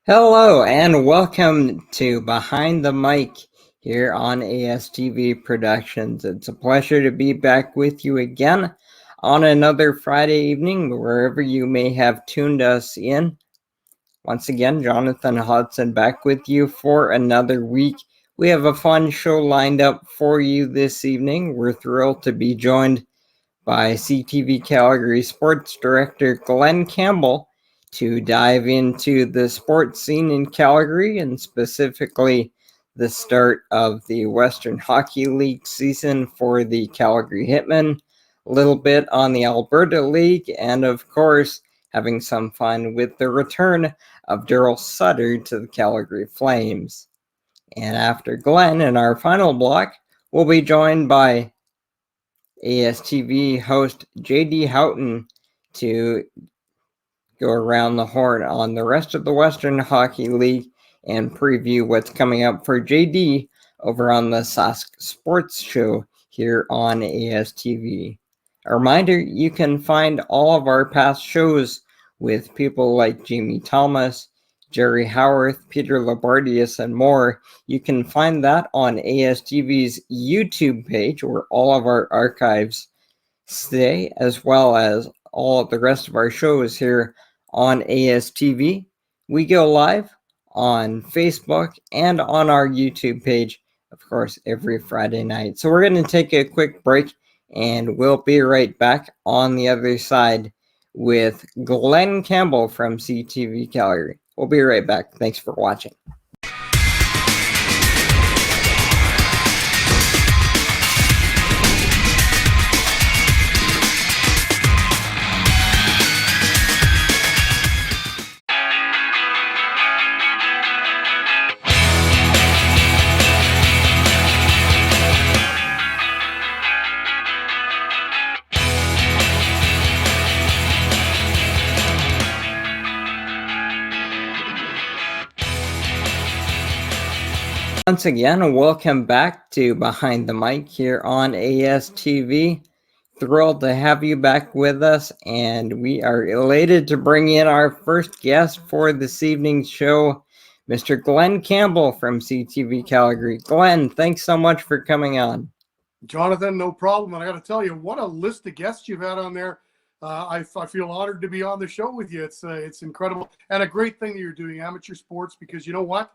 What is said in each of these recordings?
Hello and welcome to Behind the Mic here on ASTV Productions. It's a pleasure to be back with you again on another Friday evening, wherever you may have tuned us in. Once again, Jonathan Hodgson back with you for another week. We have a fun show lined up for you this evening. We're thrilled to be joined by CTV Calgary Sports Director Glenn Campbell to dive into the sports scene in Calgary and specifically the start of the Western Hockey League season for the Calgary Hitmen, a little bit on the Alberta League, and of course, having some fun with the return of Darryl Sutter to the Calgary Flames. And after Glenn, in our final block, we'll be joined by ASTV host JD Houghton to go around the horn on the rest of the Western Hockey League and preview what's coming up for JD over on the Sask Sports Show here on ASTV. A reminder, you can find all of our past shows with people like Jamie Thomas, Jerry Howarth, Peter Labardius, and more. You can find that on ASTV's YouTube page where all of our archives stay, as well as all of the rest of our shows here on ASTV. We go live on Facebook and on our YouTube page, of course, every Friday night. So we're going to take a quick break and we'll be right back on the other side with Glenn Campbell from CTV Calgary. We'll be right back. Thanks for watching. Once again, welcome back to Behind the Mic here on ASTV. Thrilled to have you back with us, and we are elated to bring in our first guest for this evening's show, Mr. Glenn Campbell from CTV Calgary. Glenn, thanks so much for coming on. Jonathan, no problem. And I got to tell you, what a list of guests you've had on there. I feel honored to be on the show with you. It's incredible, and a great thing that you're doing amateur sports, because you know what?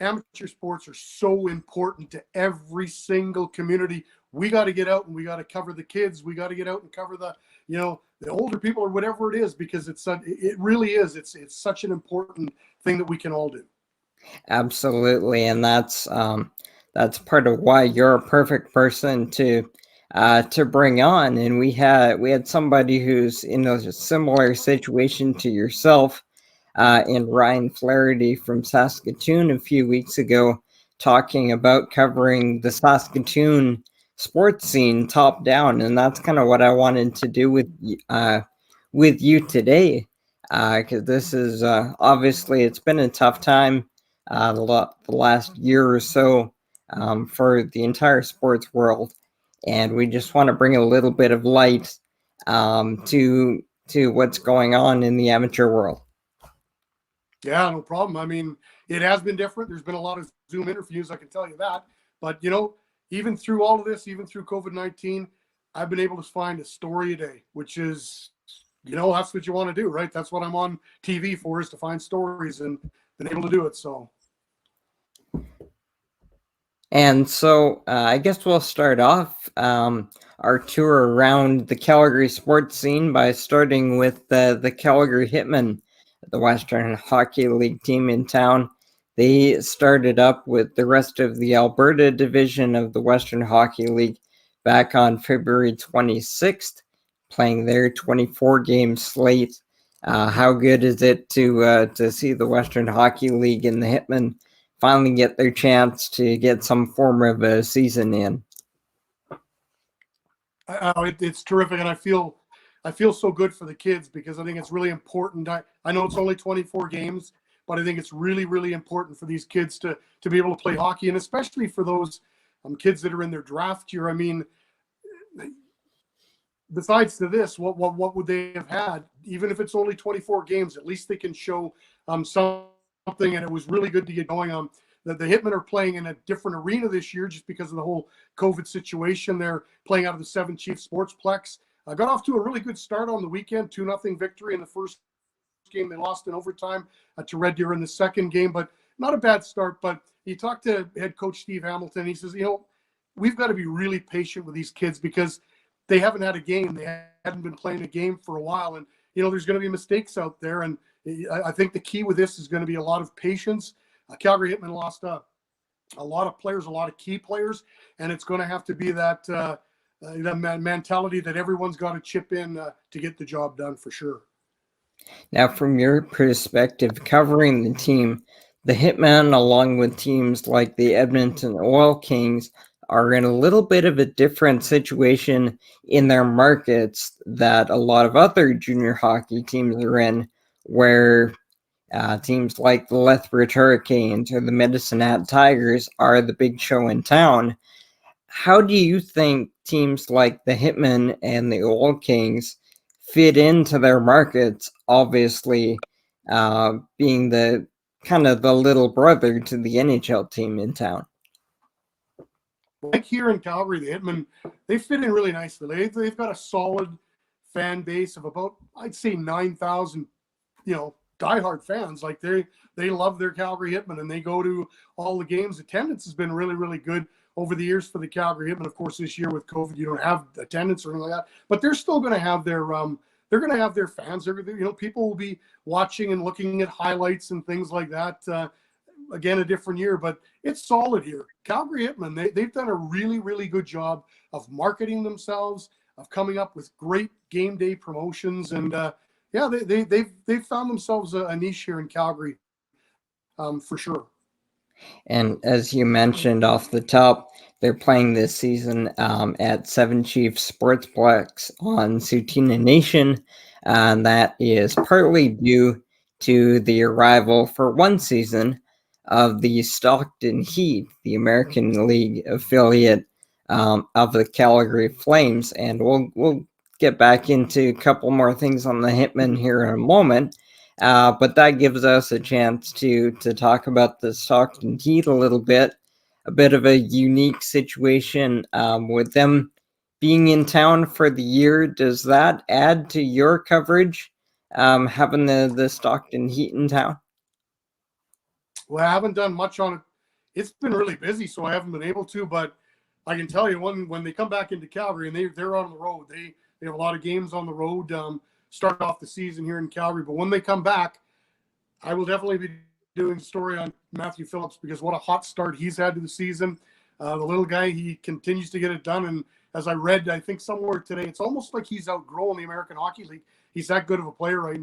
Amateur sports are so important to every single community. We got to get out and we got to cover the kids. We got to get out and cover the older people or whatever it is, because it really is. It's such an important thing that we can all do. Absolutely, and that's part of why you're a perfect person to bring on. And we had somebody who's in a similar situation to yourself. In Ryan Flaherty from Saskatoon a few weeks ago, talking about covering the Saskatoon sports scene top down, and that's kind of what I wanted to do with you today, because this is obviously it's been a tough time the last year or so for the entire sports world, and we just want to bring a little bit of light to what's going on in the amateur world. Yeah, no problem. I mean, it has been different. There's been a lot of Zoom interviews, I can tell you that. But, even through all of this, even through COVID-19, I've been able to find a story a day, which is, that's what you want to do, right? That's what I'm on TV for, is to find stories, and been able to do it. So. And so I guess we'll start off our tour around the Calgary sports scene by starting with the Calgary Hitmen, the Western Hockey League team in town. They started up with the rest of the Alberta division of the Western Hockey League back on February 26th, playing their 24-game slate. How good is it to see the Western Hockey League and the Hitmen finally get their chance to get some form of a season in? It's terrific, and I feel so good for the kids, because I think it's really important. I know it's only 24 games, but I think it's really, really important for these kids to be able to play hockey, and especially for those kids that are in their draft year. I mean, besides to this, what would they have had? Even if it's only 24 games, at least they can show some something, and it was really good to get going on. The Hitmen are playing in a different arena this year just because of the whole COVID situation. They're playing out of the Seven Chiefs Sportsplex. Got off to a really good start on the weekend, 2-0 victory in the first game. They lost in overtime to Red Deer in the second game, but not a bad start. But he talked to head coach Steve Hamilton. He says, we've got to be really patient with these kids because they haven't had a game. They hadn't been playing a game for a while. And, there's going to be mistakes out there. And I think the key with this is going to be a lot of patience. Calgary Hitmen lost a lot of players, a lot of key players, and it's going to have to be that mentality that everyone's got to chip in to get the job done for sure. Now, from your perspective, covering the team, the Hitmen, along with teams like the Edmonton Oil Kings, are in a little bit of a different situation in their markets that a lot of other junior hockey teams are in, where teams like the Lethbridge Hurricanes or the Medicine Hat Tigers are the big show in town. How do you think teams like the Hitmen and the Oil Kings fit into their markets, obviously being the kind of the little brother to the NHL team in town? Like here in Calgary, the Hitmen, they fit in really nicely. They've got a solid fan base of about, I'd say 9,000, diehard fans. Like they love their Calgary Hitmen and they go to all the games. Attendance has been really, really good over the years for the Calgary Hitmen. Of course, this year with COVID, you don't have attendance or anything like that, but they're still going to have their fans. People will be watching and looking at highlights and things like that. Again, a different year, but it's solid here. Calgary Hitmen, they've done a really, really good job of marketing themselves, of coming up with great game day promotions, and they've found themselves a niche here in Calgary, for sure. And as you mentioned off the top, they're playing this season at Seven Chiefs Sportsplex on Tsuut'ina Nation, and that is partly due to the arrival for one season of the Stockton Heat, the American League affiliate of the Calgary Flames. And we'll get back into a couple more things on the Hitmen here in a moment. But that gives us a chance to talk about the Stockton Heat a little bit. A bit of a unique situation with them being in town for the year. Does that add to your coverage, having the Stockton Heat in town? Well, I haven't done much on it. It's been really busy, so I haven't been able to. But I can tell you, when they come back into Calgary and they're on the road, they have a lot of games on the road. Start off the season here in Calgary, but when they come back, I will definitely be doing a story on Matthew Phillips because what a hot start he's had to the season. The little guy, he continues to get it done. And as I read, I think somewhere today, it's almost like he's outgrown the American Hockey League. He's that good of a player right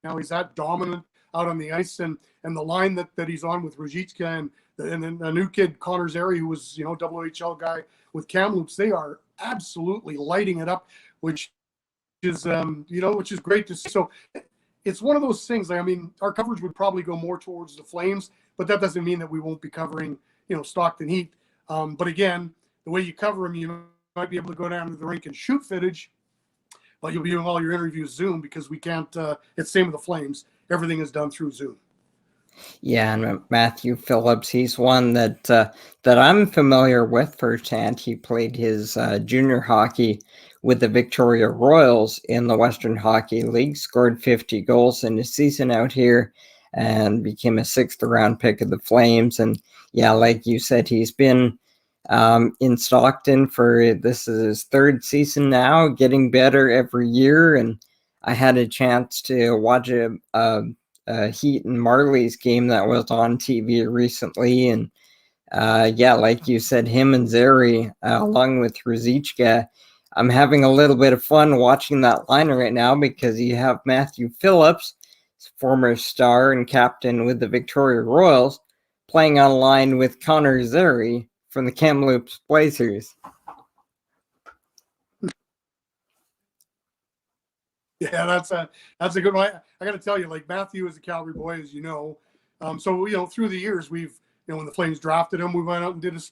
now. He's that dominant out on the ice, and the line that he's on with Ruzicka and then a new kid, Connor Zary, who was, WHL guy with Kamloops, they are absolutely lighting it up, which is, which is great to see. So it's one of those things. Our coverage would probably go more towards the Flames, but that doesn't mean that we won't be covering, Stockton Heat. But again, the way you cover them, you might be able to go down to the rink and shoot footage, but you'll be doing all your interviews Zoom because we can't. It's same with the Flames. Everything is done through Zoom. Yeah, and Matthew Phillips, he's one that I'm familiar with firsthand. He played his junior hockey with the Victoria Royals in the Western Hockey League, scored 50 goals in his season out here, and became a 6th-round pick of the Flames. And yeah, like you said, he's been in Stockton this is his 3rd season now, getting better every year. And I had a chance to watch a Heat and Marley's game that was on TV recently, and like you said, him and Zary, along with Ruzicka, I'm having a little bit of fun watching that line right now because you have Matthew Phillips, former star and captain with the Victoria Royals, playing on a line with Connor Zary from the Kamloops Blazers. Yeah, that's a good one. I got to tell you, like Matthew is a Calgary boy, as you know. So through the years, we've when the Flames drafted him, we went out and did a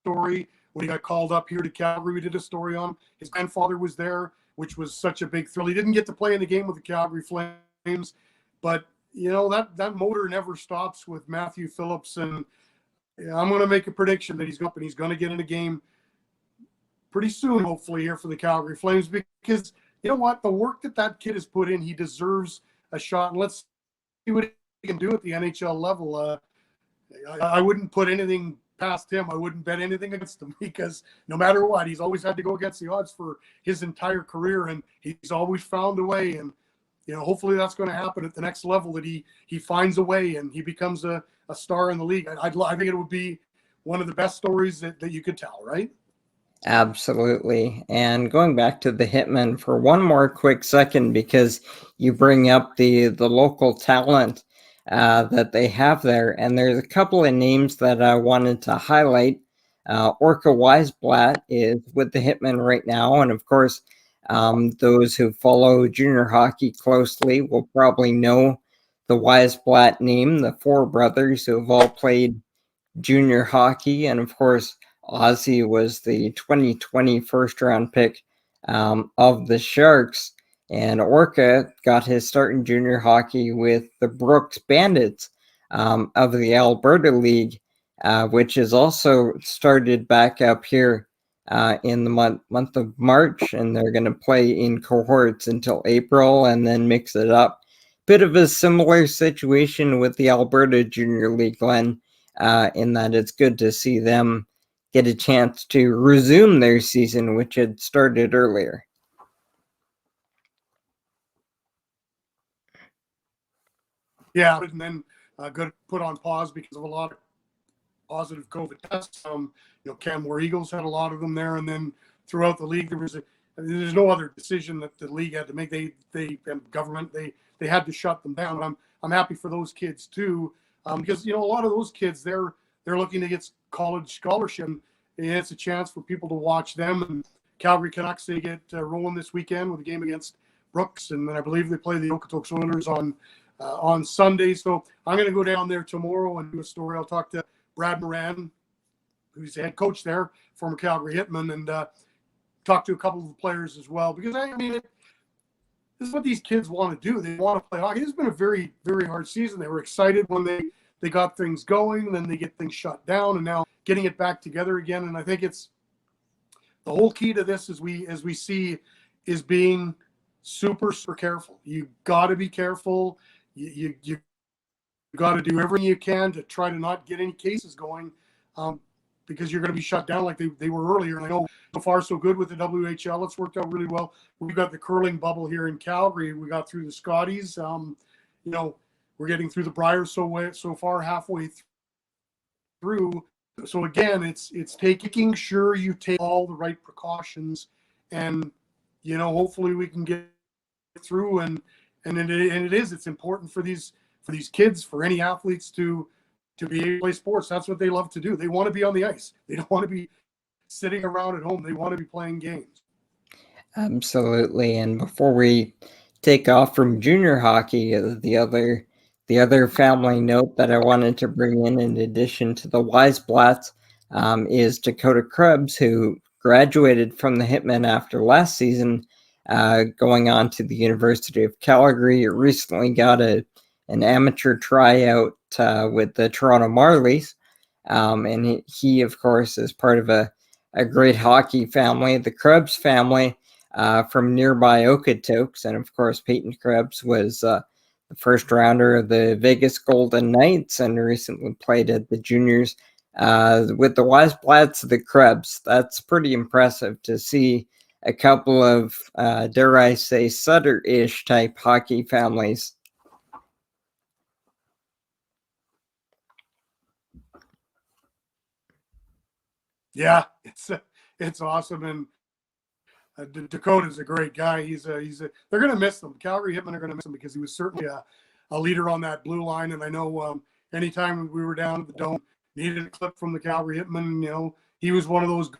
story. When he got called up here to Calgary, we did a story on his grandfather was there, which was such a big thrill. He didn't get to play in the game with the Calgary Flames, but that motor never stops with Matthew Phillips. And I'm going to make a prediction that he's going to get in a game pretty soon, hopefully, here for the Calgary Flames, because you know what? The work that kid has put in, he deserves a shot. And let's see what he can do at the NHL level. I wouldn't put anything past him. I wouldn't bet anything against him, because no matter what, he's always had to go against the odds for his entire career, and he's always found a way. And hopefully that's going to happen at the next level, that he finds a way and he becomes a star in the league. I think it would be one of the best stories that you could tell, right? Absolutely. And going back to the Hitmen for one more quick second, because you bring up the local talent that they have there, and there's a couple of names that I wanted to highlight. Orca Weisblatt is with the Hitmen right now, and of course, those who follow junior hockey closely will probably know the Weisblatt name, the four brothers who have all played junior hockey, and of course, Ozzy was the 2020 first-round pick of the Sharks, and Orca got his start in junior hockey with the Brooks Bandits of the Alberta League, which is also started back up here in the month of March, and they're going to play in cohorts until April and then mix it up. Bit of a similar situation with the Alberta Junior League, Glenn, in that it's good to see them get a chance to resume their season, which had started earlier. Yeah, and then got put on pause because of a lot of positive COVID tests. Campbell Eagles had a lot of them there, and then throughout the league, there's no other decision that the league had to make. They and government they had to shut them down. But I'm happy for those kids too, because a lot of those kids they're looking to get college scholarship, and it's a chance for people to watch them. And Calgary Canucks, they get rolling this weekend with a game against Brooks, and then I believe they play the Okotoks Oilers on Sunday. So I'm going to go down there tomorrow and do a story. I'll talk to Brad Moran, who's the head coach there, former Calgary Hitmen, and talk to a couple of the players as well, because this is what these kids want to do. They want to play hockey. It's been a very, very hard season. They were excited when they got things going, then they get things shut down, and now getting it back together again. And I think it's the whole key to this, as we see, is being super, super careful. You got to be careful. You got to do everything you can to try to not get any cases going, because you're going to be shut down like they were earlier. And I know so far so good with the WHL. It's worked out really well. We've got the curling bubble here in Calgary. We got through the Scotties. We're getting through the Briars so far, halfway through. So again, it's making sure you take all the right precautions, and hopefully we can get through. And it's important for these kids, for any athletes to be able to play sports. That's what they love to do. They want to be on the ice. They don't want to be sitting around at home. They want to be playing games. Absolutely. And before we take off from junior hockey, the other family note that I wanted to bring in addition to the Weisblatts, is Dakota Krebs, who graduated from the Hitmen after last season, going on to the University of Calgary. Recently got an amateur tryout with the Toronto Marlies, and he of course is part of a great hockey family, the Krebs family, from nearby Okotoks. And of course Peyton Krebs was the first rounder of the Vegas Golden Knights and recently played at the juniors with the Weisblatts, the Krebs. That's pretty impressive to see a couple of, dare I say, Sutter-ish type hockey families. Yeah, it's awesome. And Dakota's a great guy. They're going to miss him. Calgary Hitmen are going to miss him, because he was certainly a leader on that blue line. And I know anytime we were down at the Dome, needed a clip from the Calgary Hitmen, he was one of those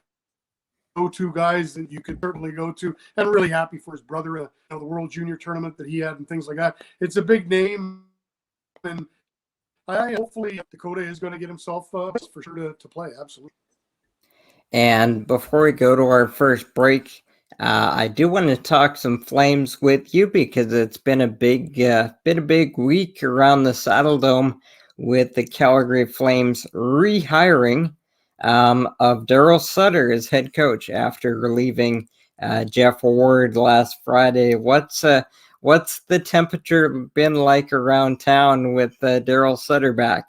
go-to guys that you could certainly go to. And really happy for his brother, the World Junior tournament that he had and things like that. It's a big name, and hopefully Dakota is going to get himself for sure to play. Absolutely. And before we go to our first break, I do want to talk some Flames with you because it's been a big week around the Saddle Dome with the Calgary Flames rehiring of Darryl Sutter as head coach after relieving Jeff Ward last Friday. What's the temperature been like around town with Darryl Sutter back?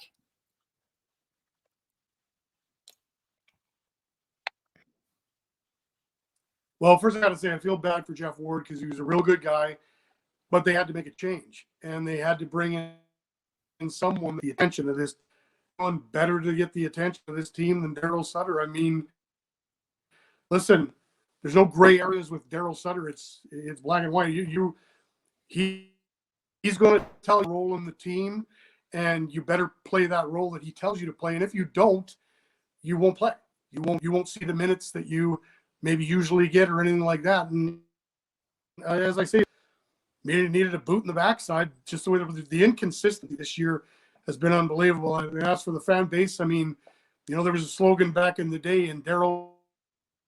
Well, first I got to say I feel bad for Jeff Ward because he was a real good guy, but they had to make a change and they had to bring in someone with the attention of this one better to get the attention of this team than Darryl Sutter. I mean, listen, there's no gray areas with Darryl Sutter. It's black and white. He's going to tell you role in the team, and you better play that role that he tells you to play. And if you don't, you won't play. You won't see the minutes that you maybe usually get or anything like that. And as I say, needed a boot in the backside. Just the way the inconsistency this year has been unbelievable. And as for the fan base, I mean, there was a slogan back in the day, and Darryl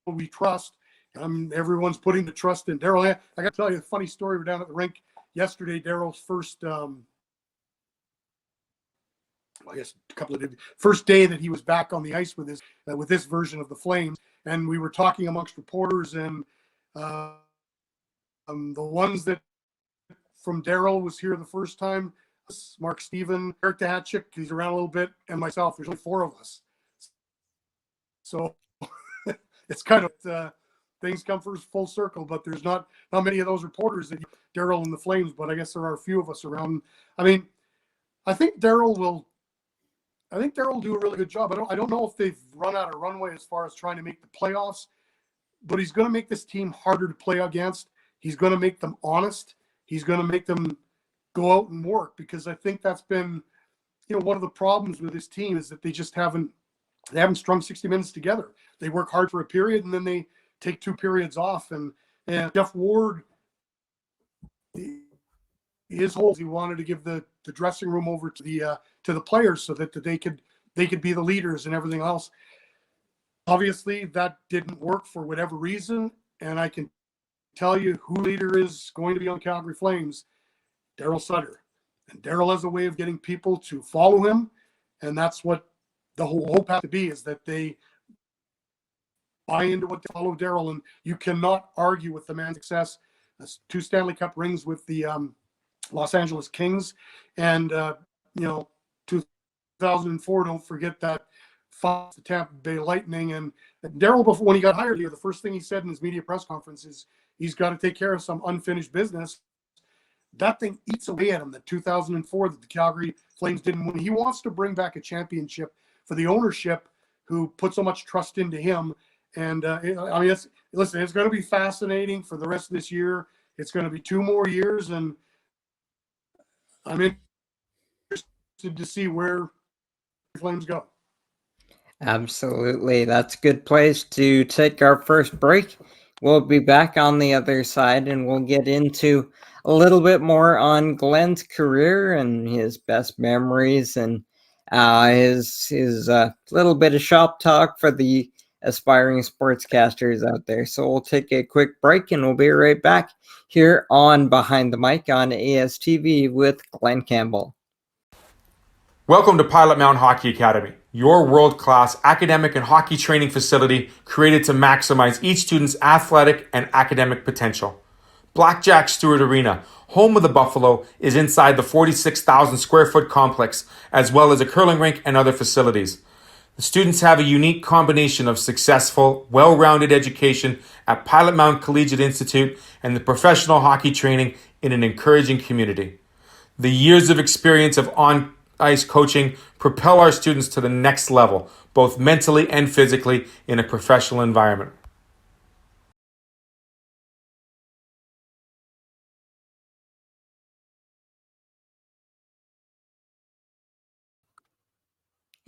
we trust. Everyone's putting the trust in Darryl. I got to tell you a funny story. We're down at the rink yesterday. Darryl's first, first day that he was back on the ice with this version of the Flames, and we were talking amongst reporters, and the ones that from Darryl was here the first time, Mark Steven, Eric Hatchick, he's around a little bit, and myself. There's only 4 of us, so it's kind of things come full circle. But there's not many of those reporters that Darryl and the Flames, but I guess there are a few of us around. I mean, I think Darryl will do a really good job. I don't know if they've run out of runway as far as trying to make the playoffs, but he's going to make this team harder to play against. He's going to make them honest. He's going to make them go out and work, because I think that's been, one of the problems with this team is that they just haven't strung 60 minutes together. They work hard for a period and then they take 2 periods off. And Jeff Ward, his whole, he wanted to give the dressing room over to the players so that they could be the leaders and everything else. Obviously, that didn't work for whatever reason, and I can tell you who leader is going to be on Calgary Flames: Darryl Sutter. And Darryl has a way of getting people to follow him, and that's what the whole hope has to be, is that they buy into what they follow Darryl. And you cannot argue with the man's success. 2 Stanley Cup rings with the Los Angeles Kings, and 2004. Don't forget that fought the Tampa Bay Lightning. And Darryl, before, when he got hired here, the first thing he said in his media press conference is he's got to take care of some unfinished business. That thing eats away at him. The 2004 that the Calgary Flames didn't win. He wants to bring back a championship for the ownership who put so much trust into him. And it's going to be fascinating for the rest of this year. It's going to be 2 more years, and I'm interested to see where the Flames go. Absolutely. That's a good place to take our first break. We'll be back on the other side, and we'll get into a little bit more on Glenn's career and his best memories, and his little bit of shop talk for the aspiring sportscasters out there. So we'll take a quick break, and we'll be right back here on Behind the Mic on ASTV with Glenn Campbell. Welcome to Pilot Mountain Hockey Academy, your world-class academic and hockey training facility created to maximize each student's athletic and academic potential. Blackjack Stewart Arena, home of the Buffalo, is inside the 46,000 square foot complex, as well as a curling rink and other facilities. The students have a unique combination of successful, well-rounded education at Pilot Mountain Collegiate Institute and the professional hockey training in an encouraging community. The years of experience of on-ice coaching propel our students to the next level, both mentally and physically, in a professional environment.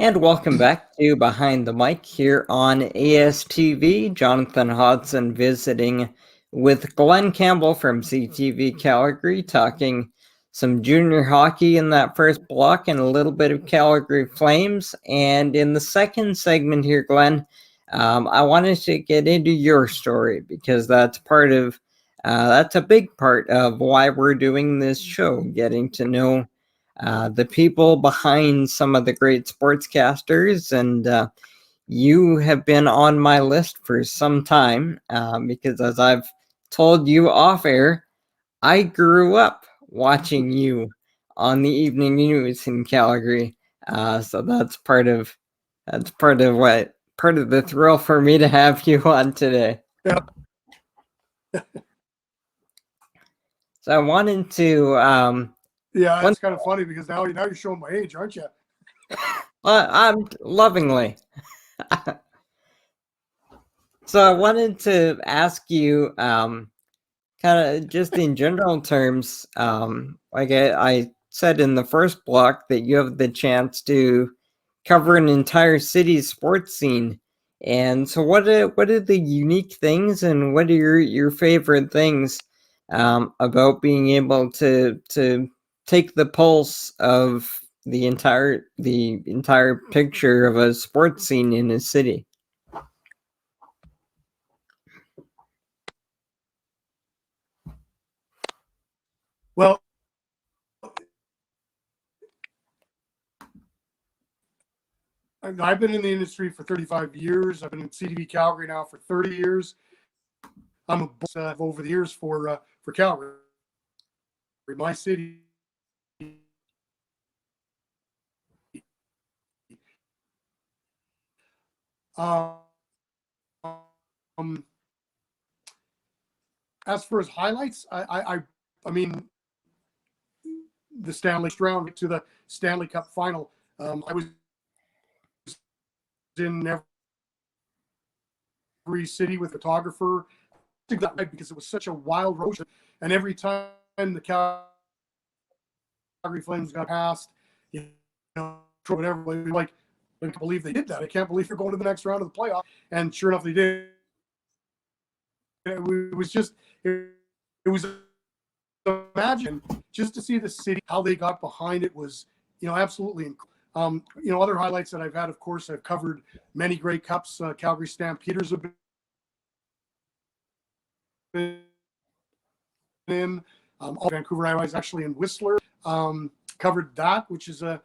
And welcome back to Behind the Mic here on ASTV. Jonathan Hodgson visiting with Glenn Campbell from CTV Calgary, talking some junior hockey in that first block and a little bit of Calgary Flames. And in the second segment here, Glenn, I wanted to get into your story because that's a big part of why we're doing this show, getting to know the people behind some of the great sportscasters. And you have been on my list for some time because, as I've told you off air, I grew up watching you on the evening news in Calgary. So that's part of the thrill for me to have you on today. Yeah. So I wanted to. Yeah, it's kind of funny because now you're showing my age, aren't you? I'm lovingly. So I wanted to ask you, kind of just in general terms, like I said in the first block, that you have the chance to cover an entire city's sports scene. And so what are the unique things, and what are your favorite things about being able to take the pulse of the entire picture of a sports scene in a city? Well, I've been in the industry for 35 years. I've been in CTV Calgary now for 30 years. I'm a boss over the years for Calgary, my city. Um, as for his highlights, I mean, the Stanley round to the Stanley Cup final. I was in every city with a photographer because it was such a wild road, and every time the Calgary Flames got past, you know, whatever, like, I can't believe they did that. I can't believe they're going to the next round of the playoff. And sure enough, they did. It was just, it was, imagine just to see the city, how they got behind it was, absolutely incredible. Other highlights that I've had, of course, I've covered many great cups. Calgary Stampeders have been in. Vancouver, I was actually in Whistler. Covered that, which is a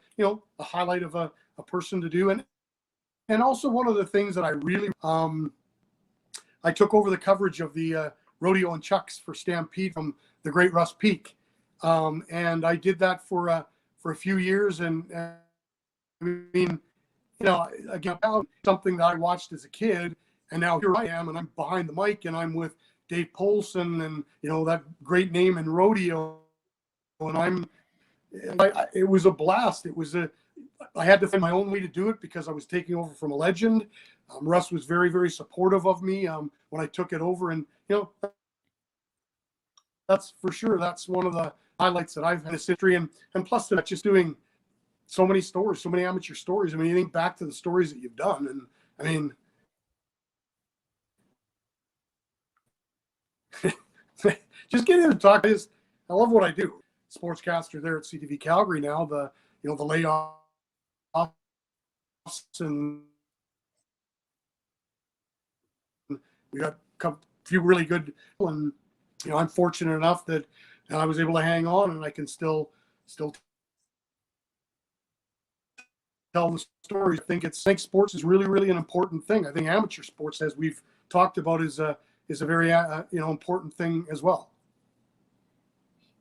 highlight of a person to do. And also one of the things that I really, I took over the coverage of the rodeo and chucks for Stampede from the great Russ Peake. And I did that for a few years. And I mean, again, something that I watched as a kid, and now here I am, and I'm behind the mic, and I'm with Dave Polson, and that great name in rodeo, and it was a blast. I had to find my own way to do it because I was taking over from a legend. Russ was very, very supportive of me when I took it over, and that's for sure. That's one of the highlights that I've had in this history, and plus that, just doing so many stories, so many amateur stories. I mean, you think back to the stories that you've done, and I mean, just getting to talk is, I love what I do. Sportscaster there at CTV Calgary now. The layoffs, and we got a few really good, and I'm fortunate enough that I was able to hang on, and I can still tell the stories. I think sports is really, really an important thing. I think amateur sports, as we've talked about, is a very important thing as well.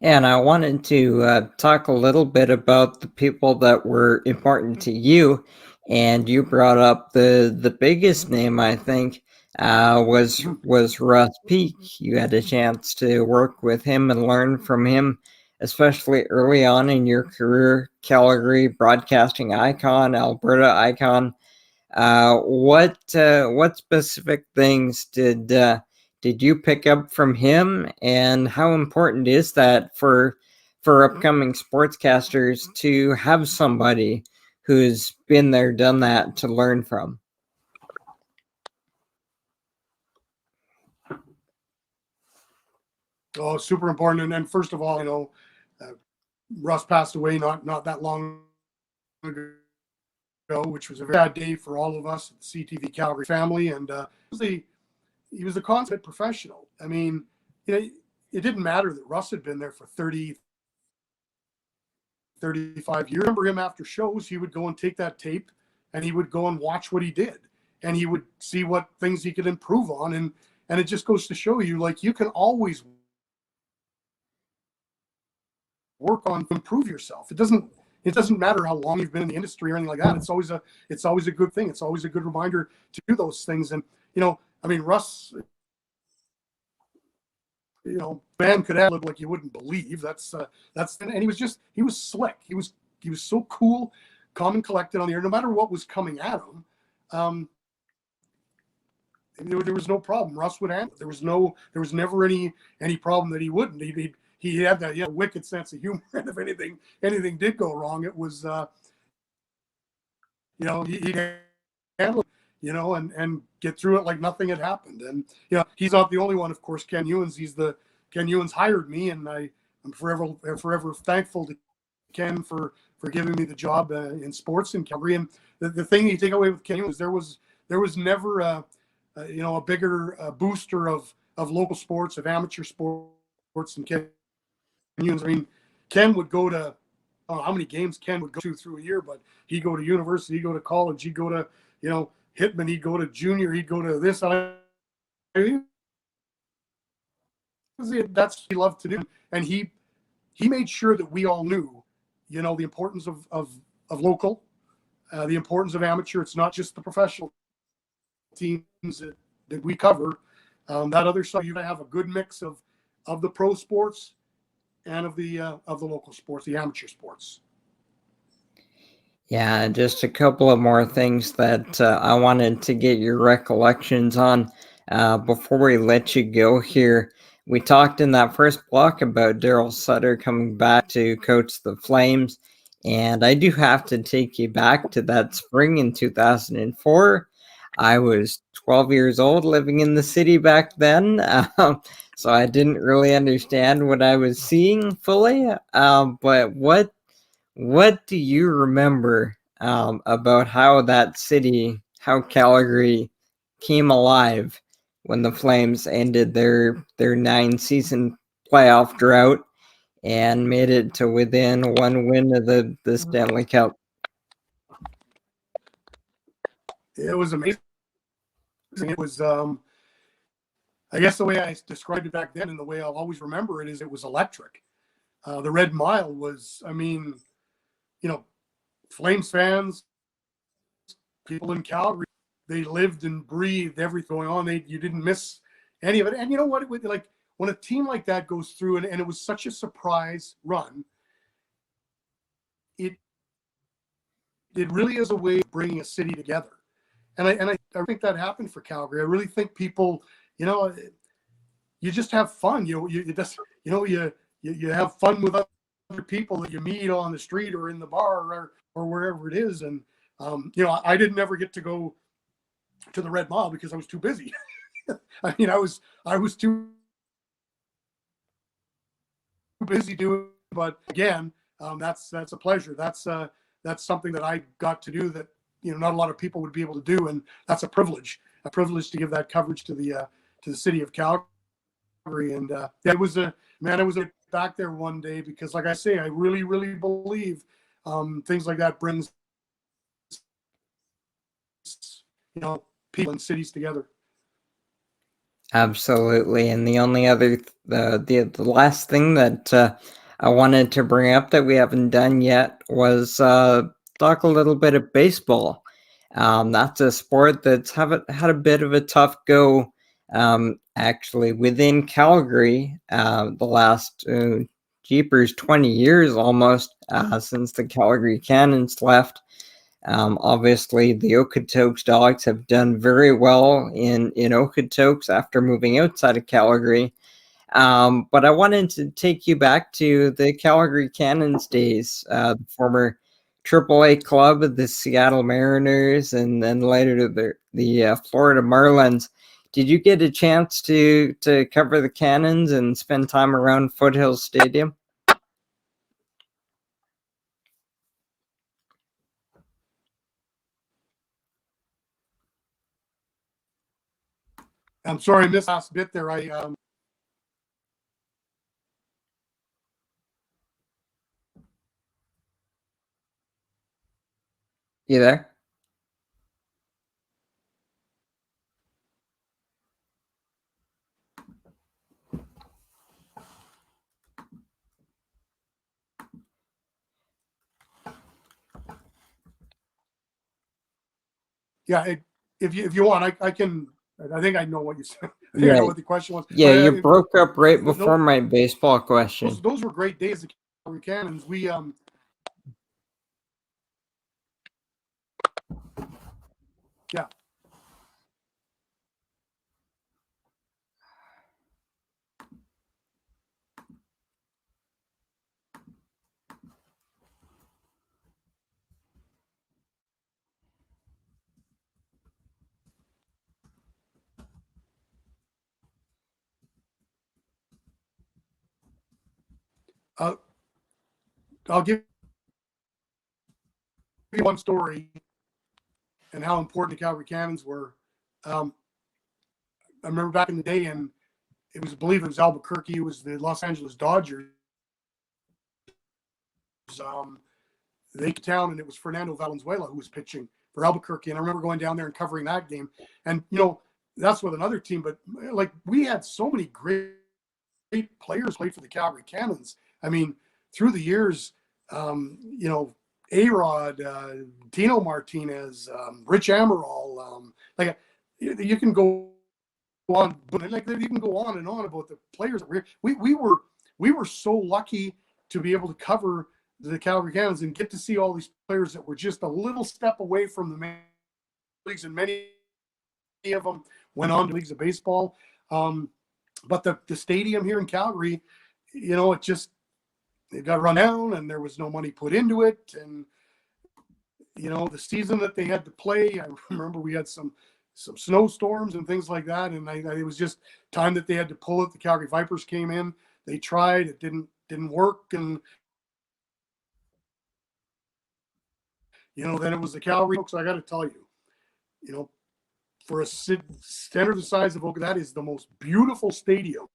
And I wanted to talk a little bit about the people that were important to you. And you brought up the biggest name, I think, was Russ Peake. You had a chance to work with him and learn from him, especially early on in your career. Calgary broadcasting icon, Alberta icon. What specific things did you pick up from him, and how important is that for upcoming sportscasters to have somebody who's been there, done that, to learn from? Oh, super important. And first of all, Russ passed away not that long ago. which was a bad day for all of us at the CTV Calgary family. And he was a consummate professional. I mean, it didn't matter that Russ had been there for 35 years. I remember him after shows, he would go and take that tape and he would go and watch what he did. And he would see what things he could improve on. And it just goes to show you, like, you can always work on to improve yourself. It doesn't matter how long you've been in the industry or anything like that. It's always a good thing. It's always a good reminder to do those things. And, I mean, Russ, man could have like you wouldn't believe. And he was slick. He was so cool, calm and collected on the air, no matter what was coming at him. There was no problem. Russ would handle it. There was never any problem that he wouldn't. He had that wicked sense of humor, and if anything did go wrong, it was he'd handle it, and get through it like nothing had happened. And he's not the only one, of course. Ken Newans, Ken Newans hired me, and I'm forever thankful to Ken for giving me the job in sports in Calgary. And the thing you take away with Ken Newans, there was never a bigger booster of local sports, of amateur sports, and Ken Newans. I mean, Ken would go to, I don't know how many games Ken would go to through a year, but he'd go to university, he'd go to college, he'd go to, Hitman, he'd go to junior, he'd go to this. That's what he loved to do. And he made sure that we all knew, the importance of local, the importance of amateur. It's not just the professional teams that we cover. That other side, you have a good mix of the pro sports and of the local sports, the amateur sports. Yeah, just a couple of more things that I wanted to get your recollections on before we let you go here. We talked in that first block about Darryl Sutter coming back to coach the Flames, and I do have to take you back to that spring in 2004. I was 12 years old, living in the city back then, so I didn't really understand what I was seeing fully. But what do you remember about how that city, how Calgary came alive when the Flames ended their 9-season playoff drought and made it to within one win of the Stanley Cup? It was amazing. It was, I guess the way I described it back then and the way I'll always remember it is it was electric. The Red Mile was, I mean, Flames fans, people in Calgary, they lived and breathed everything going on. You didn't miss any of it. And you know what? It would, like, when a team like that goes through, and it was such a surprise run, it really is a way of bringing a city together. And I think that happened for Calgary. I really think people, you just have fun. You have fun with other people that you meet on the street or in the bar or wherever it is. And I didn't ever get to go to the Red Mile because I was too busy. I mean, I was too busy doing. But again, that's a pleasure. That's something that I got to do that not a lot of people would be able to do, and that's a privilege to give that coverage to the city of Calgary. And it was back there one day because, like I say, I really, really believe things like that brings people and cities together. Absolutely. And the only other the last thing that I wanted to bring up that we haven't done yet was talk a little bit of baseball. That's a sport that's had a bit of a tough go actually within Calgary the last jeepers 20 years almost since the Calgary Cannons left. Obviously, the Okotoks Dogs have done very well in Okotoks after moving outside of Calgary. But I wanted to take you back to the Calgary Cannons days, the former AAA club of the Seattle Mariners, and then later the Florida Marlins. Did you get a chance to cover the Cannons and spend time around Foothills Stadium? I'm sorry I missed last bit there. You there? Yeah, if you want, I can. I think I know what you said. I think I Yeah. know what the question was. Yeah, But, you broke up right before my baseball question. those were great days. The Calgary Cannons. We yeah. I'll give you one story and how important the Calgary Cannons were. I remember back in the day, and it was, I believe it was Albuquerque. It was the Los Angeles Dodgers. They came to town, and it was Fernando Valenzuela who was pitching for Albuquerque. And I remember going down there and covering that game. And that's with another team, but like we had so many great players played for the Calgary Cannons. I mean, through the years, A-Rod, Tino Martinez, Rich Amaral, like you can go on, like you can go on and on about the players. We were so lucky to be able to cover the Calgary Cannons and get to see all these players that were just a little step away from the main leagues, and many of them went on to leagues of baseball. But the stadium here in Calgary, it got run down, and there was no money put into it. And the season that they had to play, I remember we had some snowstorms and things like that, and it was just time that they had to pull it. The Calgary Vipers came in, they tried, it didn't work, and then it was the Calgary folks. I got to tell you, for a center the size of Oak, that is the most beautiful stadium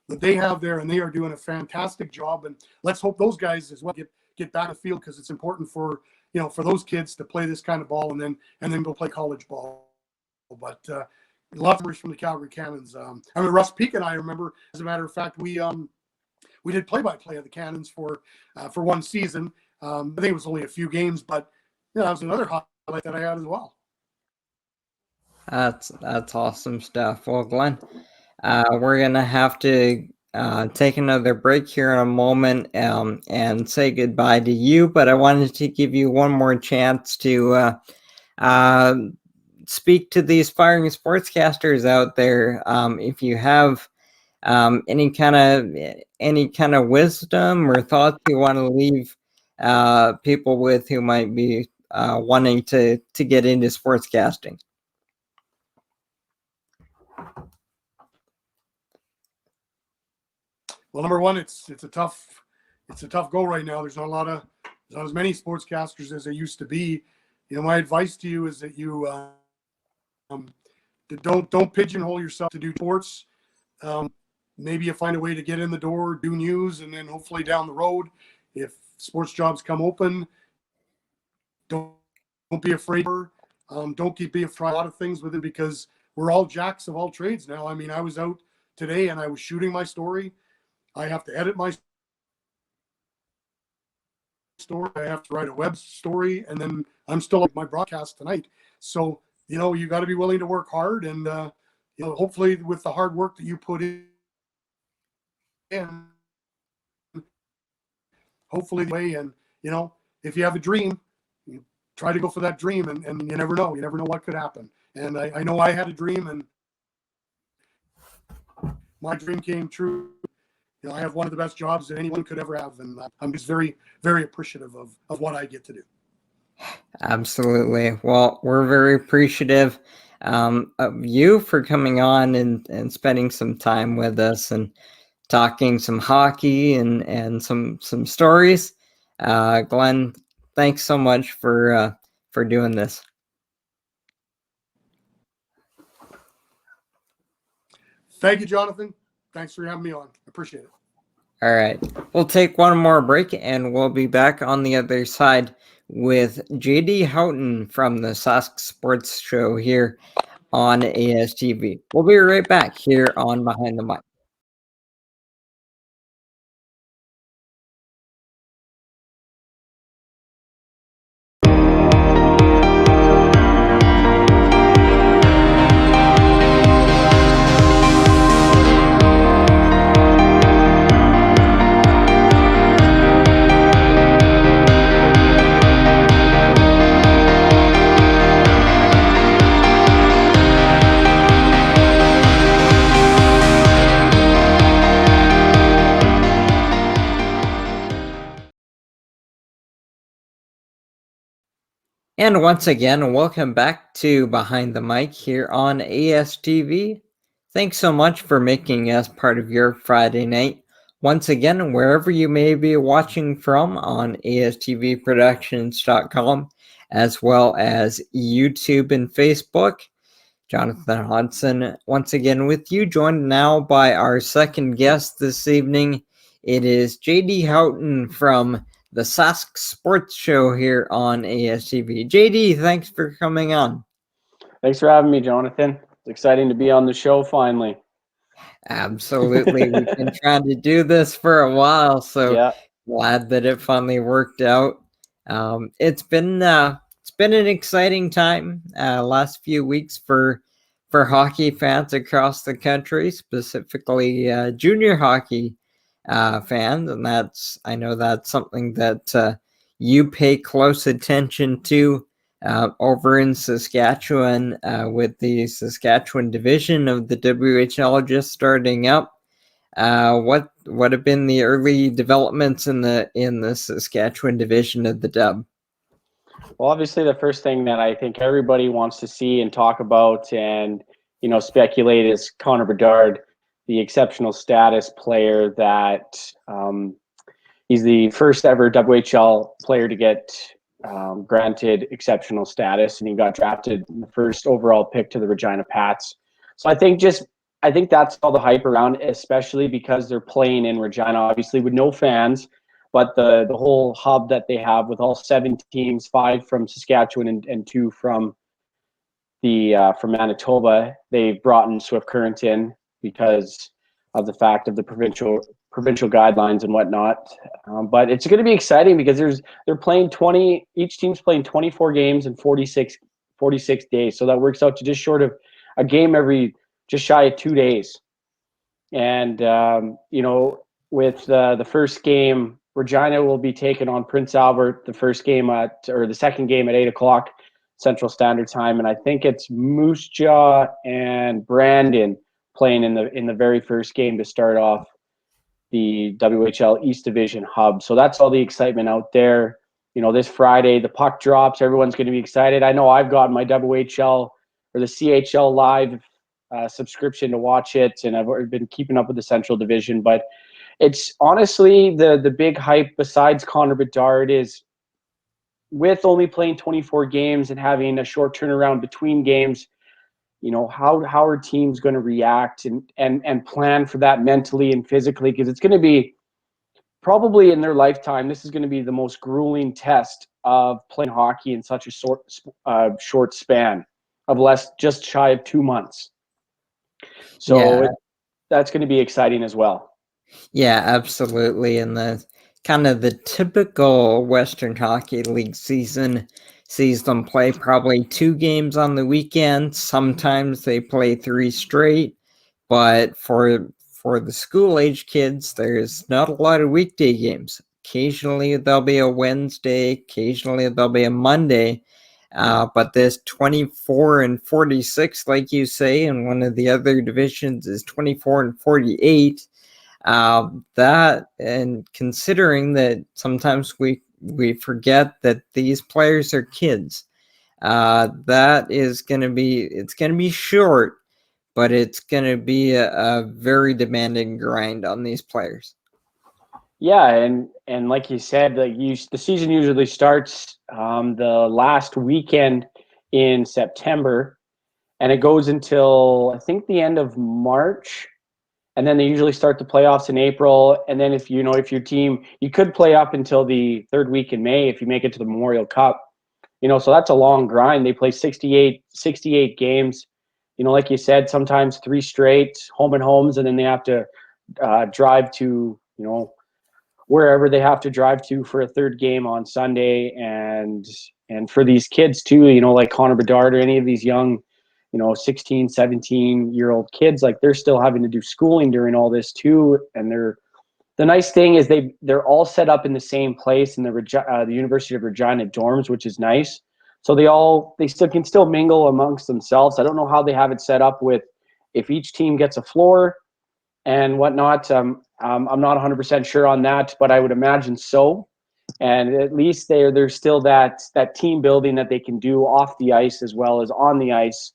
that they have there, and they are doing a fantastic job. And let's hope those guys as well get back to the field, because it's important for those kids to play this kind of ball and then go play college ball. But a lot of memories from the Calgary Cannons. I mean, Russ, Peake, and I remember, as a matter of fact, we did play-by-play of the Cannons for one season. I think it was only a few games, but that was another highlight that I had as well. That's awesome stuff. Well, Glenn, we're gonna have to take another break here in a moment and say goodbye to you. But I wanted to give you one more chance to speak to these aspiring sportscasters out there. If you have any kind of wisdom or thoughts you want to leave people with who might be wanting to get into sportscasting. Well, number one, it's a tough go right now. There's not as many sportscasters as there used to be. My advice to you is that you don't pigeonhole yourself to do sports. Maybe you find a way to get in the door, do news, and then hopefully down the road, if sports jobs come open, don't be afraid. Don't be afraid of a lot of things with it, because we're all jacks of all trades now. I mean, I was out today and I was shooting my story. I have to edit my story. I have to write a web story, and then I'm still at my broadcast tonight. So, you got to be willing to work hard, and hopefully with the hard work that you put in, hopefully and if you have a dream, you try to go for that dream, and you never know what could happen. And I know I had a dream, and my dream came true. I have one of the best jobs that anyone could ever have, and I'm just very, very appreciative of what I get to do. Absolutely. Well, we're very appreciative of you for coming on and spending some time with us and talking some hockey and some stories. Glenn, thanks so much for doing this. Thank you, Jonathan. Thanks for having me on. I appreciate it. All right. We'll take one more break and we'll be back on the other side with JD Houghton from the Sask Sports Show here on ASTV. We'll be right back here on Behind the Mic. And once again, welcome back to Behind the Mic here on ASTV. Thanks so much for making us part of your Friday night. Once again, wherever you may be watching from on astvproductions.com, as well as YouTube and Facebook. Jonathan Hodgson, once again with you, joined now by our second guest this evening. It is JD Houghton from the Sask Sports Show here on ASTV. JD, thanks for coming on. Thanks for having me, Jonathan. It's exciting to be on the show finally. Absolutely. We've been trying to do this for a while, so yeah. Glad that it finally worked out. It's been an exciting time last few weeks for hockey fans across the country, specifically junior hockey fans, and I know that's something that you pay close attention to over in Saskatchewan with the Saskatchewan division of the WHL just starting up. What have been the early developments in the Saskatchewan division of the Dub? Well, obviously, the first thing that I think everybody wants to see and talk about and speculate is Connor Bedard, the exceptional status player that he's the first ever WHL player to get granted exceptional status, and he got drafted in the first overall pick to the Regina Pats. So I think that's all the hype around, especially because they're playing in Regina, obviously with no fans, but the whole hub that they have with all 7 teams, 5 from Saskatchewan and 2 from from Manitoba. They've brought in Swift Current in because of the fact of the provincial guidelines and whatnot. But it's going to be exciting because they're playing each team's playing 24 games in 46 days. So that works out to just short of a game just shy of 2 days. And, with the first game, Regina will be taking on Prince Albert, the second game at 8 o'clock Central Standard Time. And I think it's Moose Jaw and Brandon playing in the very first game to start off the WHL East Division hub. So that's all the excitement out there. This Friday, the puck drops. Everyone's going to be excited. I know I've got my WHL or the CHL Live subscription to watch it, and I've been keeping up with the Central Division. But it's honestly the big hype besides Connor Bedard is with only playing 24 games and having a short turnaround between games. How are teams going to react and plan for that mentally and physically? Because it's going to be probably in their lifetime, this is going to be the most grueling test of playing hockey in such a short span of just shy of 2 months. So that's going to be exciting as well. Yeah, absolutely. And the kind of the typical Western Hockey League season sees them play probably 2 games on the weekend. Sometimes they play 3 straight, but for the school-age kids, there's not a lot of weekday games. Occasionally there'll be a Wednesday, occasionally there'll be a Monday, but this 24 and 46, like you say, and one of the other divisions is 24 and 48. That, and considering that sometimes we forget that these players are kids, that is going to be short, but it's going to be a very demanding grind on these players. Yeah, and like you said, the season usually starts the last weekend in September, and it goes until I think the end of March, and then they usually start the playoffs in April. And then if your team, you could play up until the third week in May if you make it to the Memorial Cup. So that's a long grind. They play 68 games. Like you said, sometimes 3 straight home and homes, and then they have to drive to, wherever they have to drive to for a third game on Sunday. And for these kids too, like Connor Bedard or any of these young, 16, 17-year-old kids, like they're still having to do schooling during all this too. And the nice thing is they're all set up in the same place in the University of Regina dorms, which is nice. So they can still mingle amongst themselves. I don't know how they have it set up with if each team gets a floor and whatnot. I'm not 100% sure on that, but I would imagine so. And at least there's still that team building that they can do off the ice as well as on the ice.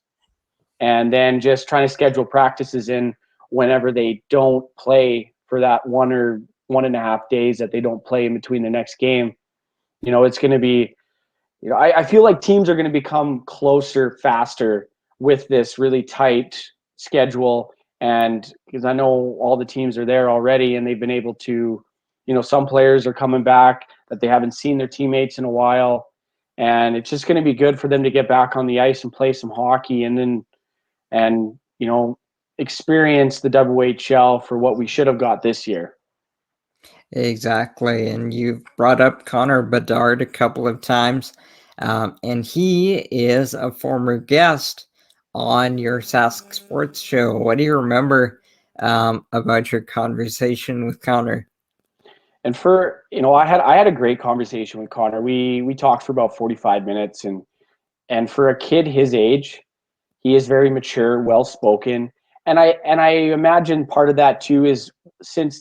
And then just trying to schedule practices in whenever they don't play for that 1 or 1.5 days that they don't play in between the next game. It's going to be, I feel like teams are going to become closer faster with this really tight schedule. And because I know all the teams are there already and they've been able to, some players are coming back that they haven't seen their teammates in a while. And it's just going to be good for them to get back on the ice and play some hockey and experience the WHL for what we should have got this year. Exactly. And you've brought up Connor Bedard a couple of times. And he is a former guest on your Sask Sports show. What do you remember about your conversation with Connor? And I had a great conversation with Connor. We talked for about 45 minutes, and for a kid his age, he is very mature, well-spoken. And I imagine part of that too is since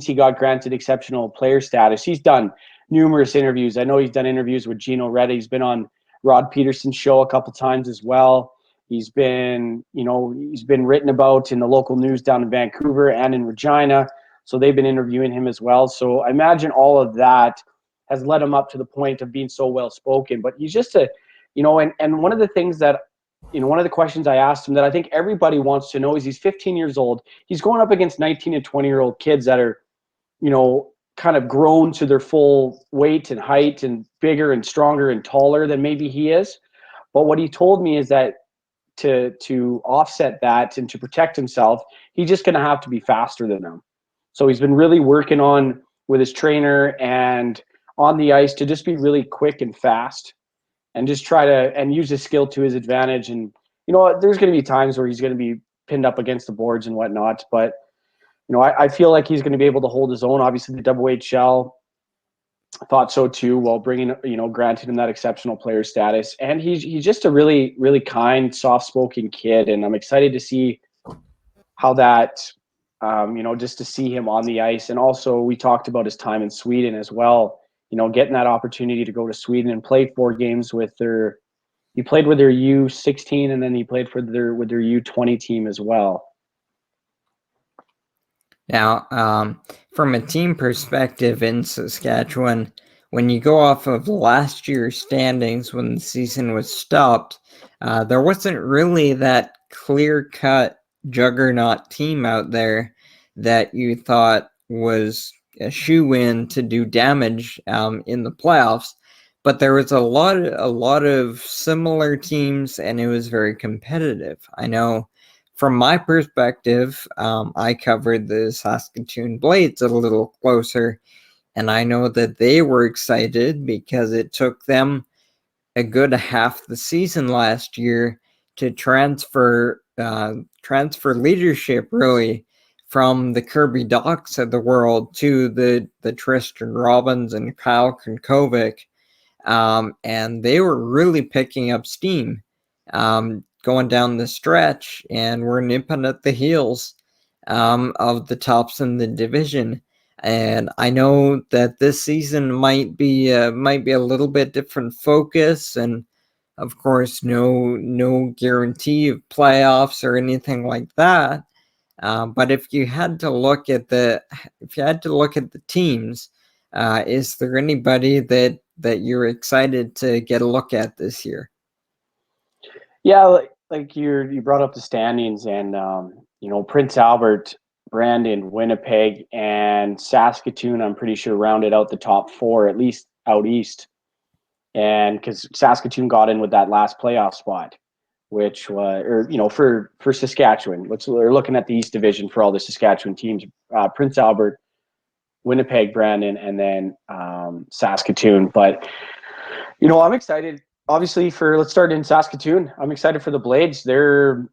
he got granted exceptional player status, he's done numerous interviews. I know he's done interviews with Gino Reda. He's been on Rod Peterson's show a couple times as well. He's been written about in the local news down in Vancouver and in Regina. So they've been interviewing him as well. So I imagine all of that has led him up to the point of being so well-spoken. But he's just and one of the things that, one of the questions I asked him that I think everybody wants to know is he's 15 years old. He's going up against 19 and 20-year-old kids that are, kind of grown to their full weight and height and bigger and stronger and taller than maybe he is. But what he told me is that to offset that and to protect himself, he's just going to have to be faster than them. So he's been really working on with his trainer and on the ice to just be really quick and fast and just try to and use his skill to his advantage. And, there's going to be times where he's going to be pinned up against the boards and whatnot. But, I feel like he's going to be able to hold his own. Obviously, the WHL thought so too, while bringing, granted him that exceptional player status. And he's just a really, really kind, soft-spoken kid. And I'm excited to see how that, just to see him on the ice. And also we talked about his time in Sweden as well, getting that opportunity to go to Sweden and play 4 games he played with their U16 and then he played with their U20 team as well. Now, from a team perspective in Saskatchewan, when you go off of last year's standings when the season was stopped, there wasn't really that clear-cut juggernaut team out there that you thought was a shoe-in to do damage in the playoffs. But there was a lot of similar teams, and it was very competitive. I know from my perspective, I covered the Saskatoon Blades a little closer, and I know that they were excited because it took them a good half the season last year to transfer leadership really from the Kirby Docs of the world to the Tristan Robbins and Kyle Kunkovic, and they were really picking up steam going down the stretch, and we're nipping at the heels of the tops in the division. And I know that this season might be a little bit different focus, and of course, no guarantee of playoffs or anything like that. But if you had to look at the teams, is there anybody that you're excited to get a look at this year? Yeah, like you brought up the standings, and Prince Albert Brandon, Winnipeg, and Saskatoon, I'm pretty sure, rounded out the top 4, at least out east. And because Saskatoon got in with that last playoff spot, which was, for Saskatchewan. We're looking at the East Division for all the Saskatchewan teams: Prince Albert, Winnipeg, Brandon, and then Saskatoon. But I'm excited. Obviously, let's start in Saskatoon. I'm excited for the Blades. They're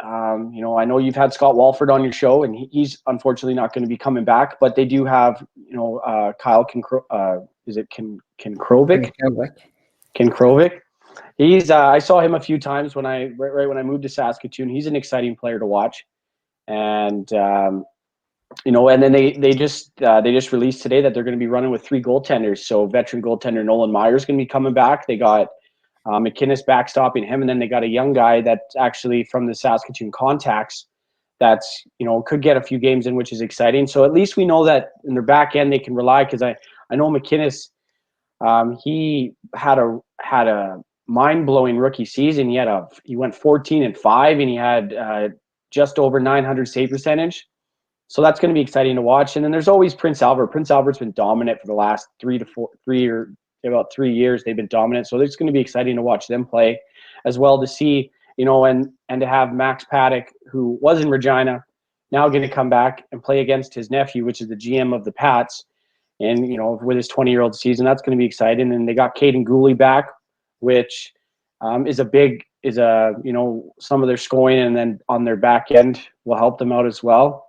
I know you've had Scott Walford on your show, and he's unfortunately not going to be coming back. But they do have, Kyle Kinkrovic? Kinkrovic. He's I saw him a few times when I moved to Saskatoon. He's an exciting player to watch, and and then they just released today that they're going to be running with 3 goaltenders. So veteran goaltender Nolan Meyer's going to be coming back. They got McInnes backstopping him, and then they got a young guy that's actually from the Saskatoon Contacts that's could get a few games in, which is exciting. So at least we know that in their back end they can rely, because I know McInnes, he had a mind-blowing rookie season. He went 14-5, and he had just over 900 save percentage. So that's going to be exciting to watch. And then there's always Prince Albert. Prince Albert's been dominant for the last 3 years. They've been dominant. So it's going to be exciting to watch them play as well, to see, and to have Max Paddock, who was in Regina, now going to come back and play against his nephew, which is the GM of the Pats. And, with his 20-year-old season, that's going to be exciting. And they got Caden Gooley back, which is some of their scoring, and then on their back end will help them out as well.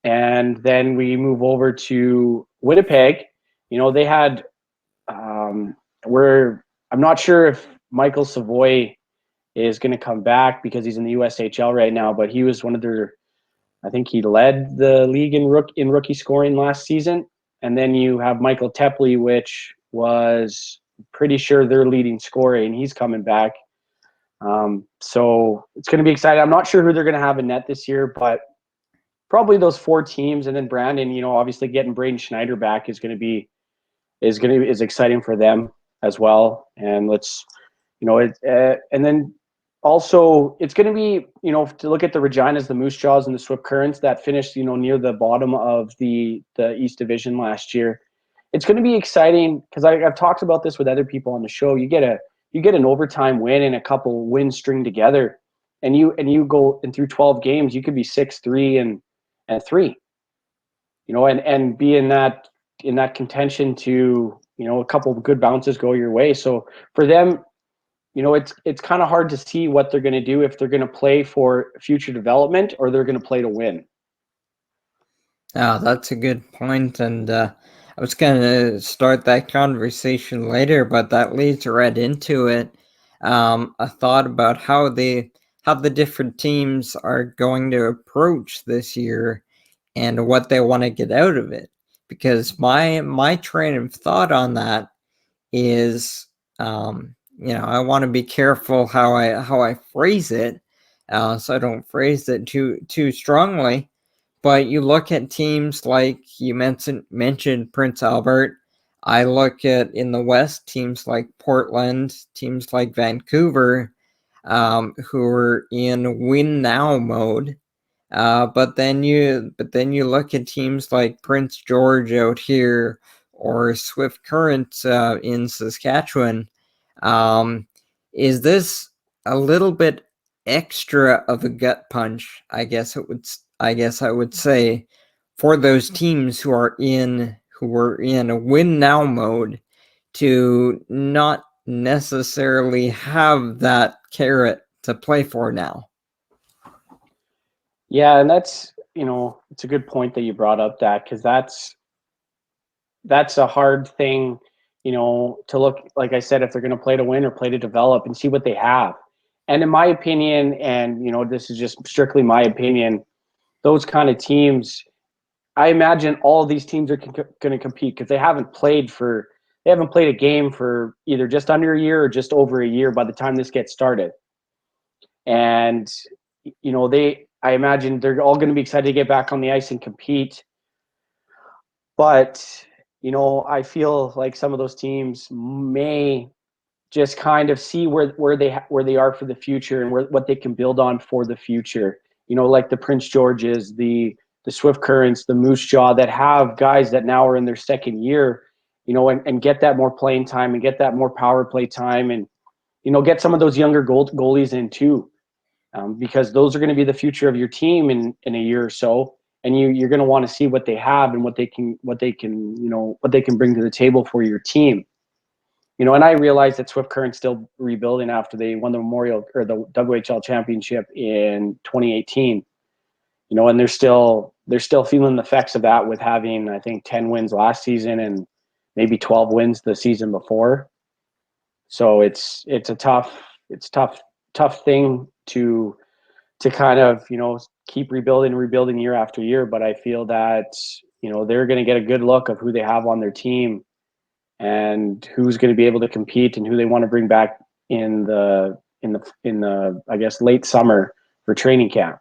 And then we move over to Winnipeg. They had, I'm not sure if Michael Savoy is going to come back because he's in the USHL right now, but he was one of I think he led the league in rookie scoring last season. And then you have Michael Tepley, which was pretty sure their leading scorer, and he's coming back. So it's going to be exciting. I'm not sure who they're going to have in net this year, but probably those 4 teams. And then Brandon, obviously getting Braden Schneider back is exciting for them as well. And and then also it's going to be, to look at the Reginas, the Moose Jaws, and the Swift Currents that finished, near the bottom of the East Division last year. It's going to be exciting because I've talked about this with other people on the show. You get an overtime win and a couple wins string together, and you go through 12 games, you could be 6-3 and 3, and be in that contention to, a couple of good bounces go your way. So for them, it's kind of hard to see what they're going to do, if they're going to play for future development or they're going to play to win. Oh, that's a good point. And I was going to start that conversation later, but that leads right into it. A thought about how the different teams are going to approach this year and what they want to get out of it. Because my train of thought on that is, I want to be careful how I phrase it, so I don't phrase it too strongly. But you look at teams like you mentioned Prince Albert. I look at in the West teams like Portland, teams like Vancouver, who are in win now mode. But then you look at teams like Prince George out here, or Swift Current in Saskatchewan. Is this a little bit extra of a gut punch? I guess I would say, for those teams who are in a win now mode, to not necessarily have that carrot to play for now. Yeah, and that's, it's a good point that you brought up, that, because that's a hard thing, to look, like I said, if they're going to play to win or play to develop, and see what they have. And in my opinion, and this is just strictly my opinion, those kind of teams, I imagine all of these teams are going to compete because they haven't played a game for either just under a year or just over a year by the time this gets started. And I imagine they're all going to be excited to get back on the ice and compete. But, I feel like some of those teams may just kind of see where they are for the future, and what they can build on for the future. Like the Prince Georges, the the Swift Currents, the Moose Jaw, that have guys that now are in their second year, and get that more playing time and get that more power play time, and get some of those younger goalies in too, because those are going to be the future of your team in a year or so, and you're going to want to see what they have and what they can bring to the table for your team. And I realized that Swift Current's still rebuilding after they won the Memorial or the WHL championship in 2018. And they're still feeling the effects of that, with having, I think, 10 wins last season and maybe 12 wins the season before. So it's a tough thing to kind of, keep rebuilding year after year. But I feel that, they're going to get a good look of who they have on their team and who's going to be able to compete and who they want to bring back in the I guess late summer for training camp.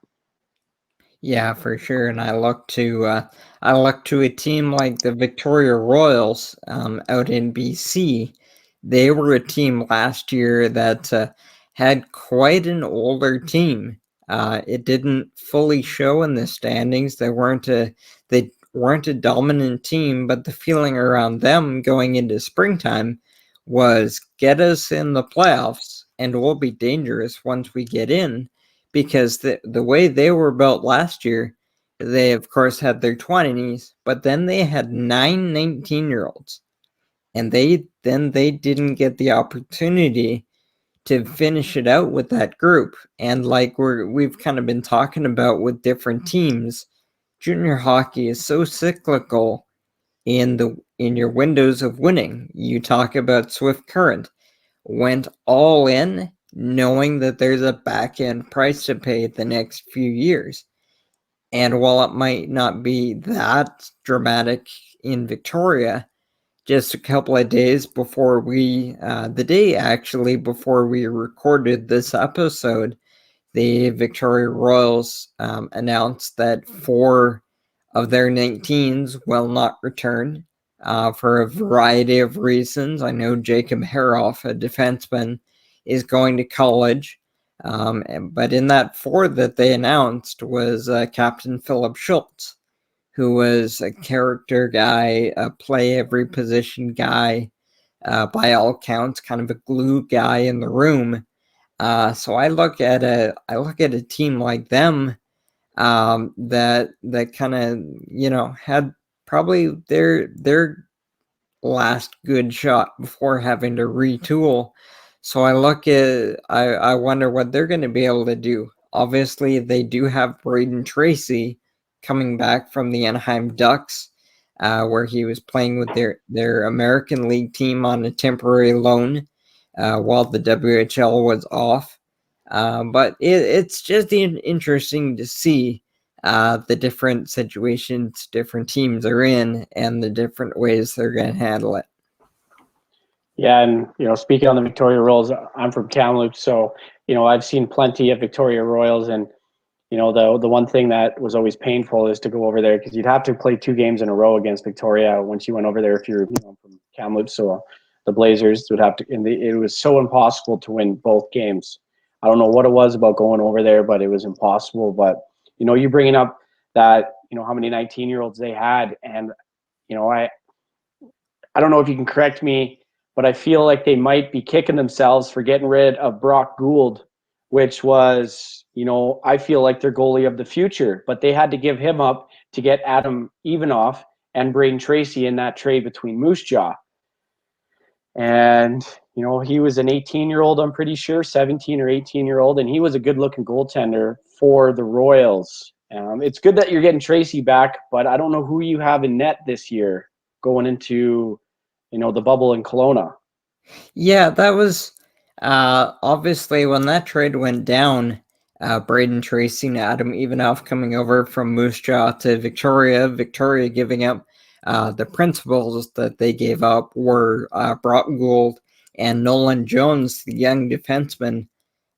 Yeah, for sure. And I look to a team like the Victoria Royals out in BC. They were a team last year that had quite an older team. It didn't fully show in the standings. They weren't a dominant team, but the feeling around them going into springtime was, get us in the playoffs and we'll be dangerous once we get in. Because the way they were built last year, they of course had their 20s, but then they had 9 19-year-olds, and they didn't get the opportunity to finish it out with that group. And like we've kind of been talking about with different teams, junior hockey is so cyclical in your windows of winning. You talk about Swift Current, went all in, knowing that there's a back-end price to pay the next few years. And while it might not be that dramatic in Victoria, just a couple of days before the day actually before we recorded this episode, the Victoria Royals announced that 4 of their 19s will not return for a variety of reasons. I know Jacob Haroff, a defenseman, is going to college, but in that 4 that they announced was Captain Philip Schultz, who was a character guy, a play every position guy, by all accounts, kind of a glue guy in the room. So I look at a team like them that kind of had probably their last good shot before having to retool. So I wonder what they're going to be able to do. Obviously, they do have Braden Tracy coming back from the Anaheim Ducks, where he was playing with their American League team on a temporary loan while the WHL was off. But it's just interesting to see the different situations different teams are in and the different ways they're going to handle it. Yeah, and speaking on the Victoria Royals, I'm from Kamloops, so I've seen plenty of Victoria Royals, and the one thing that was always painful is to go over there because you'd have to play 2 games in a row against Victoria once you went over there if you're from Kamloops. So the Blazers would have to, and it was so impossible to win both games. I don't know what it was about going over there, but it was impossible. But you bringing up that how many 19-year-olds they had, and I don't know if you can correct me, but I feel like they might be kicking themselves for getting rid of Brock Gould, which was, I feel like their goalie of the future. But they had to give him up to get Adam Ivanoff and Braden Tracy in that trade between Moose Jaw. And, he was an 18-year-old, I'm pretty sure, 17 or 18-year-old, and he was a good-looking goaltender for the Royals. It's good that you're getting Tracy back, but I don't know who you have in net this year going into the bubble in Kelowna. Yeah, that was obviously when that trade went down, Braden Tracy and Adam Ivanoff coming over from Moose Jaw to Victoria giving up the principals that they gave up were Brock Gould and Nolan Jones, the young defenseman.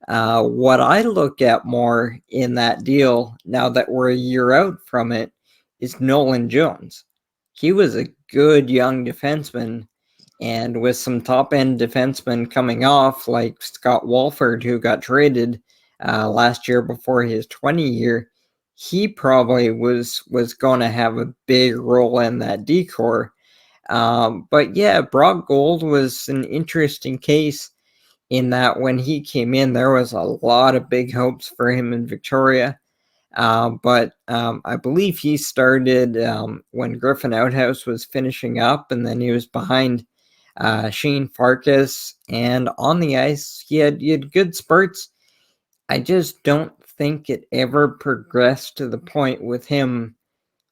What I look at more in that deal, now that we're a year out from it, is Nolan Jones. He was a good young defenseman, and with some top-end defensemen coming off, like Scott Walford, who got traded last year before his 20 year, he probably was going to have a big role in that decor. But yeah, Brock Gold was an interesting case in that when he came in, there was a lot of big hopes for him in Victoria. But I believe he started when Griffin Outhouse was finishing up, and then he was behind Shane Farkas. And on the ice, he had good spurts. I just don't think it ever progressed to the point with him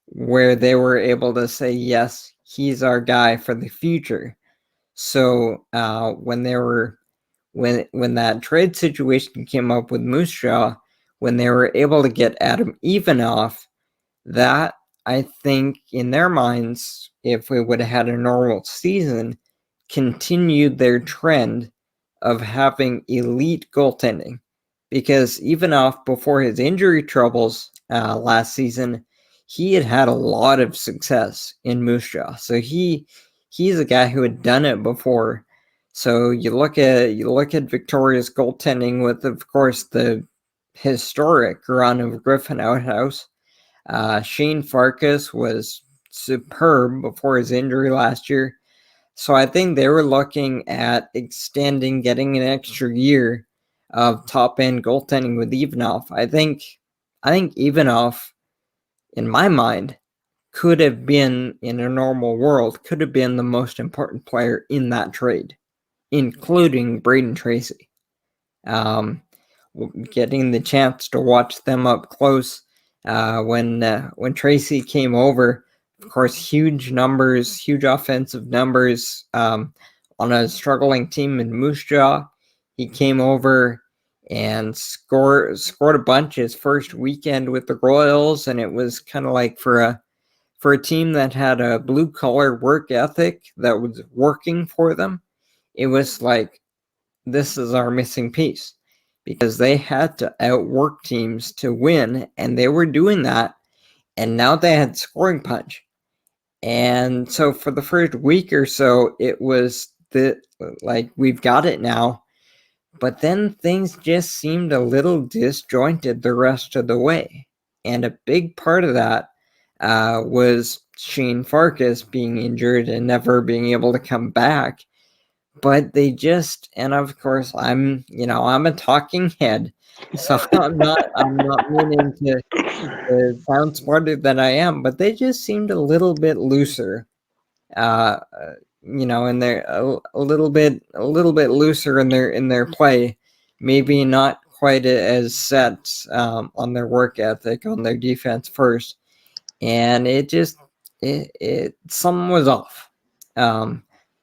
where they were able to say, yes, he's our guy for the future. So when that trade situation came up with Moose Jaw, when they were able to get Adam Evanoff, that, I think, in their minds, if we would have had a normal season, continued their trend of having elite goaltending. Because Evanoff, before his injury troubles last season, he had a lot of success in Moose Jaw. So he's a guy who had done it before. So you look at Victoria's goaltending with, of course, the historic run of Griffin Outhouse. Shane Farkas was superb before his injury last year. So I think they were looking at extending, getting an extra year of top-end goaltending with Evanoff. I think Evanoff, in my mind, could have been, in a normal world, could have been the most important player in that trade, including Braden Tracy. Getting the chance to watch them up close when Tracy came over, of course, huge numbers, huge offensive numbers on a struggling team in Moose Jaw. He came over and scored a bunch his first weekend with the Royals, and it was kind of like for a team that had a blue collar work ethic that was working for them. It was like, this is our missing piece, because they had to outwork teams to win, and they were doing that, and now they had scoring punch. And so for the first week or so, it was we've got it now. But then things just seemed a little disjointed the rest of the way. And a big part of that was Shane Farkas being injured and never being able to come back. But they just, and of course, I'm a talking head, so I'm not meaning to sound smarter than I am, but they just seemed a little bit looser, and they're a little bit looser in their play, maybe not quite as set on their work ethic, on their defense first, and it something was off.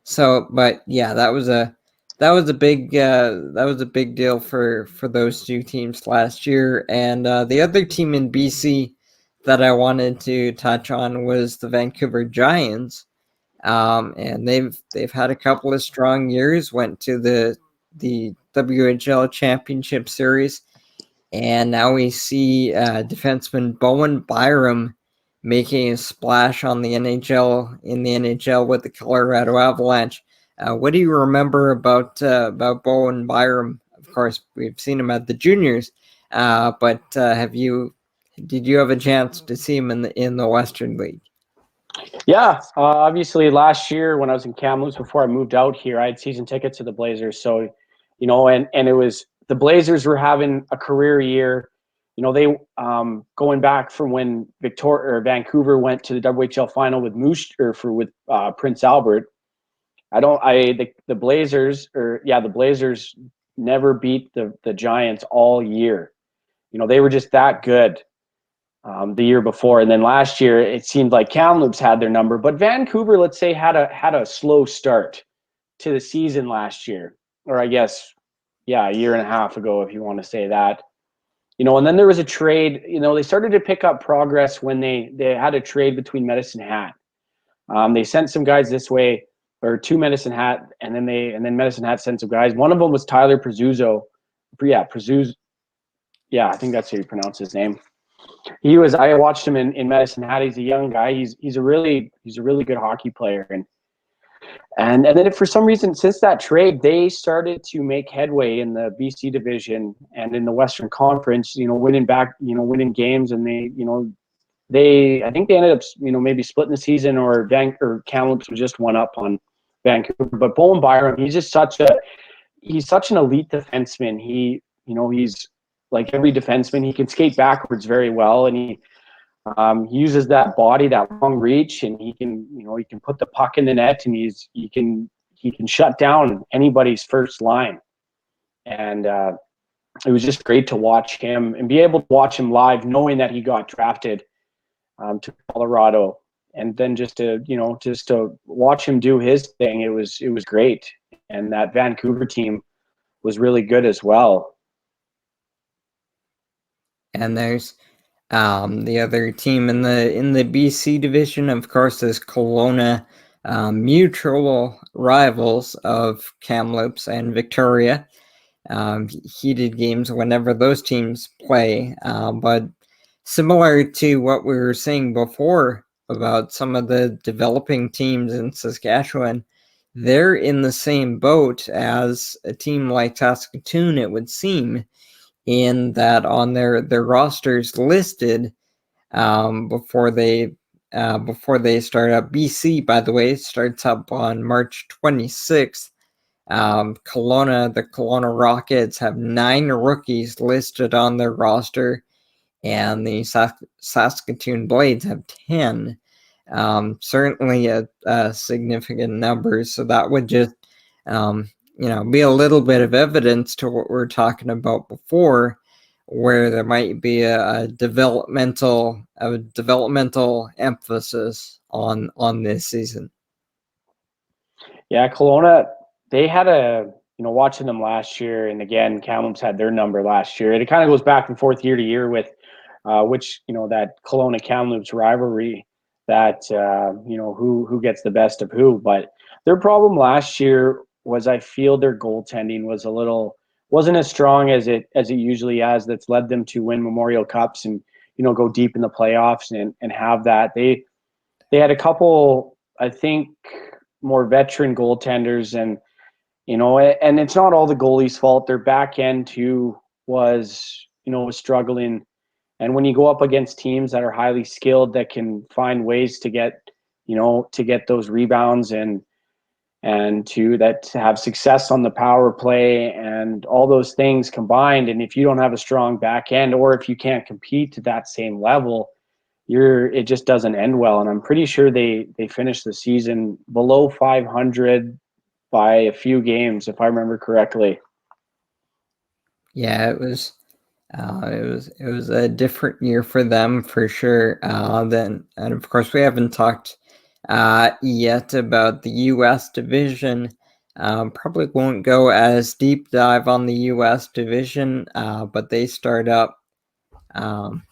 So, but yeah, that was a big deal for those two teams last year. And the other team in BC that I wanted to touch on was the Vancouver Giants. And they've had a couple of strong years. Went to the WHL Championship Series, and now we see defenseman Bowen Byram making a splash on the NHL with the Colorado Avalanche. What do you remember about Bowen Byram? Of course, we've seen him at the juniors, but did you have a chance to see him in the Western League? Yeah, obviously last year when I was in Kamloops before I moved out here, I had season tickets to the Blazers. So, and it was, the Blazers were having a career year. They going back from when Vancouver went to the WHL final with Prince Albert. The Blazers never beat the Giants all year. They were just that good the year before, and then last year it seemed like Kamloops had their number, but Vancouver, let's say, had a slow start to the season last year, or I guess, a year and a half ago, if you want to say that. And then there was a trade. They started to pick up progress when they had a trade between Medicine Hat. They sent some guys this way, or to Medicine Hat, and then Medicine Hat sent some guys. One of them was Tyler Prezuzzo. Yeah, I think that's how you pronounce his name. I watched him in Medicine Hat. He's a young guy. He's a really good hockey player. And And then for some reason, since that trade, they started to make headway in the BC division and in the Western Conference, winning games. And I think they ended up, maybe splitting the season, or Kamloops was just one up on Vancouver. But Bowen Byram, he's such an elite defenseman. He's like every defenseman. He can skate backwards very well, and he uses that body, that long reach, and he can put the puck in the net, and he can shut down anybody's first line. And it was just great to watch him and be able to watch him live, knowing that he got drafted to Colorado, and then just to watch him do his thing. It was great, and that Vancouver team was really good as well. And there's the other team in the BC division, of course, is Kelowna, mutual rivals of Kamloops and Victoria. Heated games whenever those teams play, but similar to what we were saying before about some of the developing teams in Saskatchewan, they're in the same boat as a team like Saskatoon, it would seem, in that on their rosters listed before they start up. BC, by the way, starts up on March 26th. The Kelowna Rockets have 9 rookies listed on their roster, and the Saskatoon Blades have 10. Certainly a significant number. So that would just be a little bit of evidence to what we were talking about before, where there might be a developmental emphasis on this season. Yeah, Kelowna, they had watching them last year, and again, Kamloops had their number last year. It kind of goes back and forth year to year with that Kelowna Kamloops rivalry, that who gets the best of who. But their problem last year was, I feel their goaltending wasn't as strong as it usually has. That's led them to win Memorial Cups and go deep in the playoffs and have that. They had a couple, I think, more veteran goaltenders, and it's not all the goalie's fault. Their back end too was struggling. And when you go up against teams that are highly skilled, that can find ways to get those rebounds and to have success on the power play and all those things combined, and if you don't have a strong back end, or if you can't compete to that same level, it just doesn't end well. And I'm pretty sure they finished the season below 500 by a few games, if I remember correctly. Yeah, it was a different year for them for sure. And of course, we haven't talked yet about the U.S. division. Probably won't go as deep dive on the U.S. division, but they start up on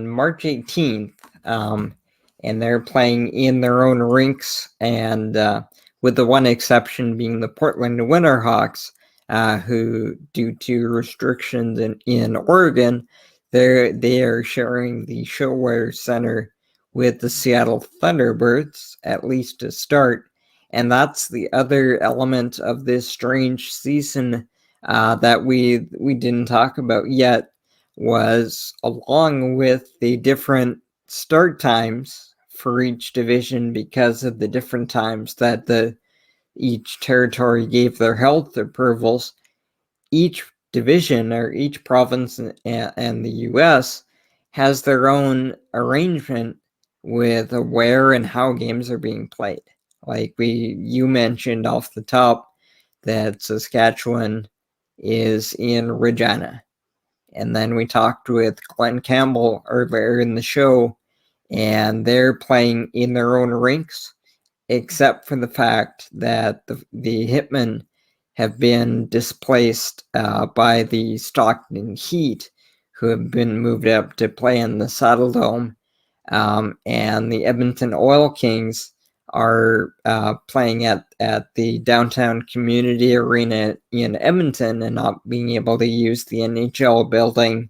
March 18th, and they're playing in their own rinks, and with the one exception being the Portland Winterhawks, who, due to restrictions in Oregon, they are sharing the Showwear Center with the Seattle Thunderbirds, at least to start. And that's the other element of this strange season that we didn't talk about yet, was along with the different start times for each division, because of the different times that each territory gave their health approvals. Each division, or each province and the U.S. has their own arrangement with where and how games are being played. Like you mentioned off the top that Saskatchewan is in Regina. And then we talked with Glenn Campbell earlier in the show, and they're playing in their own rinks, except for the fact that the Hitmen have been displaced by the Stockton Heat, who have been moved up to play in the Saddle Dome. And the Edmonton Oil Kings are playing at the downtown community arena in Edmonton and not being able to use the NHL building.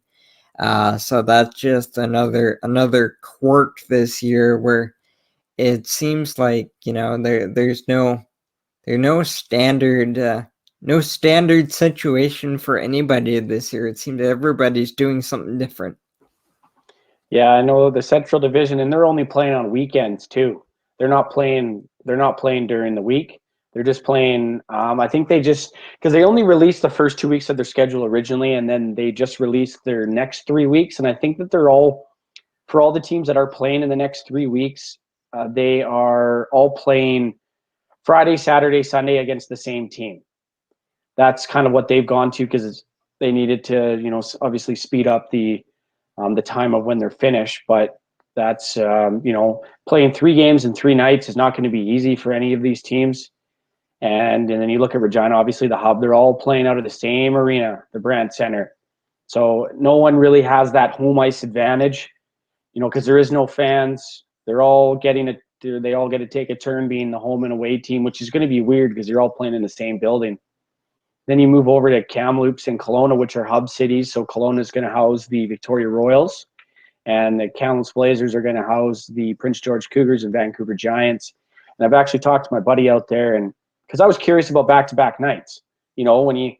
So that's just another quirk this year, where it seems like, there's no standard situation for anybody this year. It seems everybody's doing something different. Yeah, I know the Central Division, and they're only playing on weekends too. They're not playing during the week. They're just playing. I think because they only released the first 2 weeks of their schedule originally, and then they just released their next 3 weeks. And I think that they're all, for all the teams that are playing in the next 3 weeks, they are all playing Friday, Saturday, Sunday against the same team. That's kind of what they've gone to, because they needed to, obviously speed up the time of when they're finished. But that's, playing 3 games in 3 nights is not going to be easy for any of these teams. And then you look at Regina, obviously the hub, they're all playing out of the same arena, the Brandt Center. So no one really has that home ice advantage, because there is no fans. They all get to take a turn being the home and away team, which is going to be weird because you're all playing in the same building. Then you move over to Kamloops and Kelowna, which are hub cities. So Kelowna is going to house the Victoria Royals, and the Kamloops Blazers are going to house the Prince George Cougars and Vancouver Giants. And I've actually talked to my buddy out there, and because I was curious about back-to-back nights. When you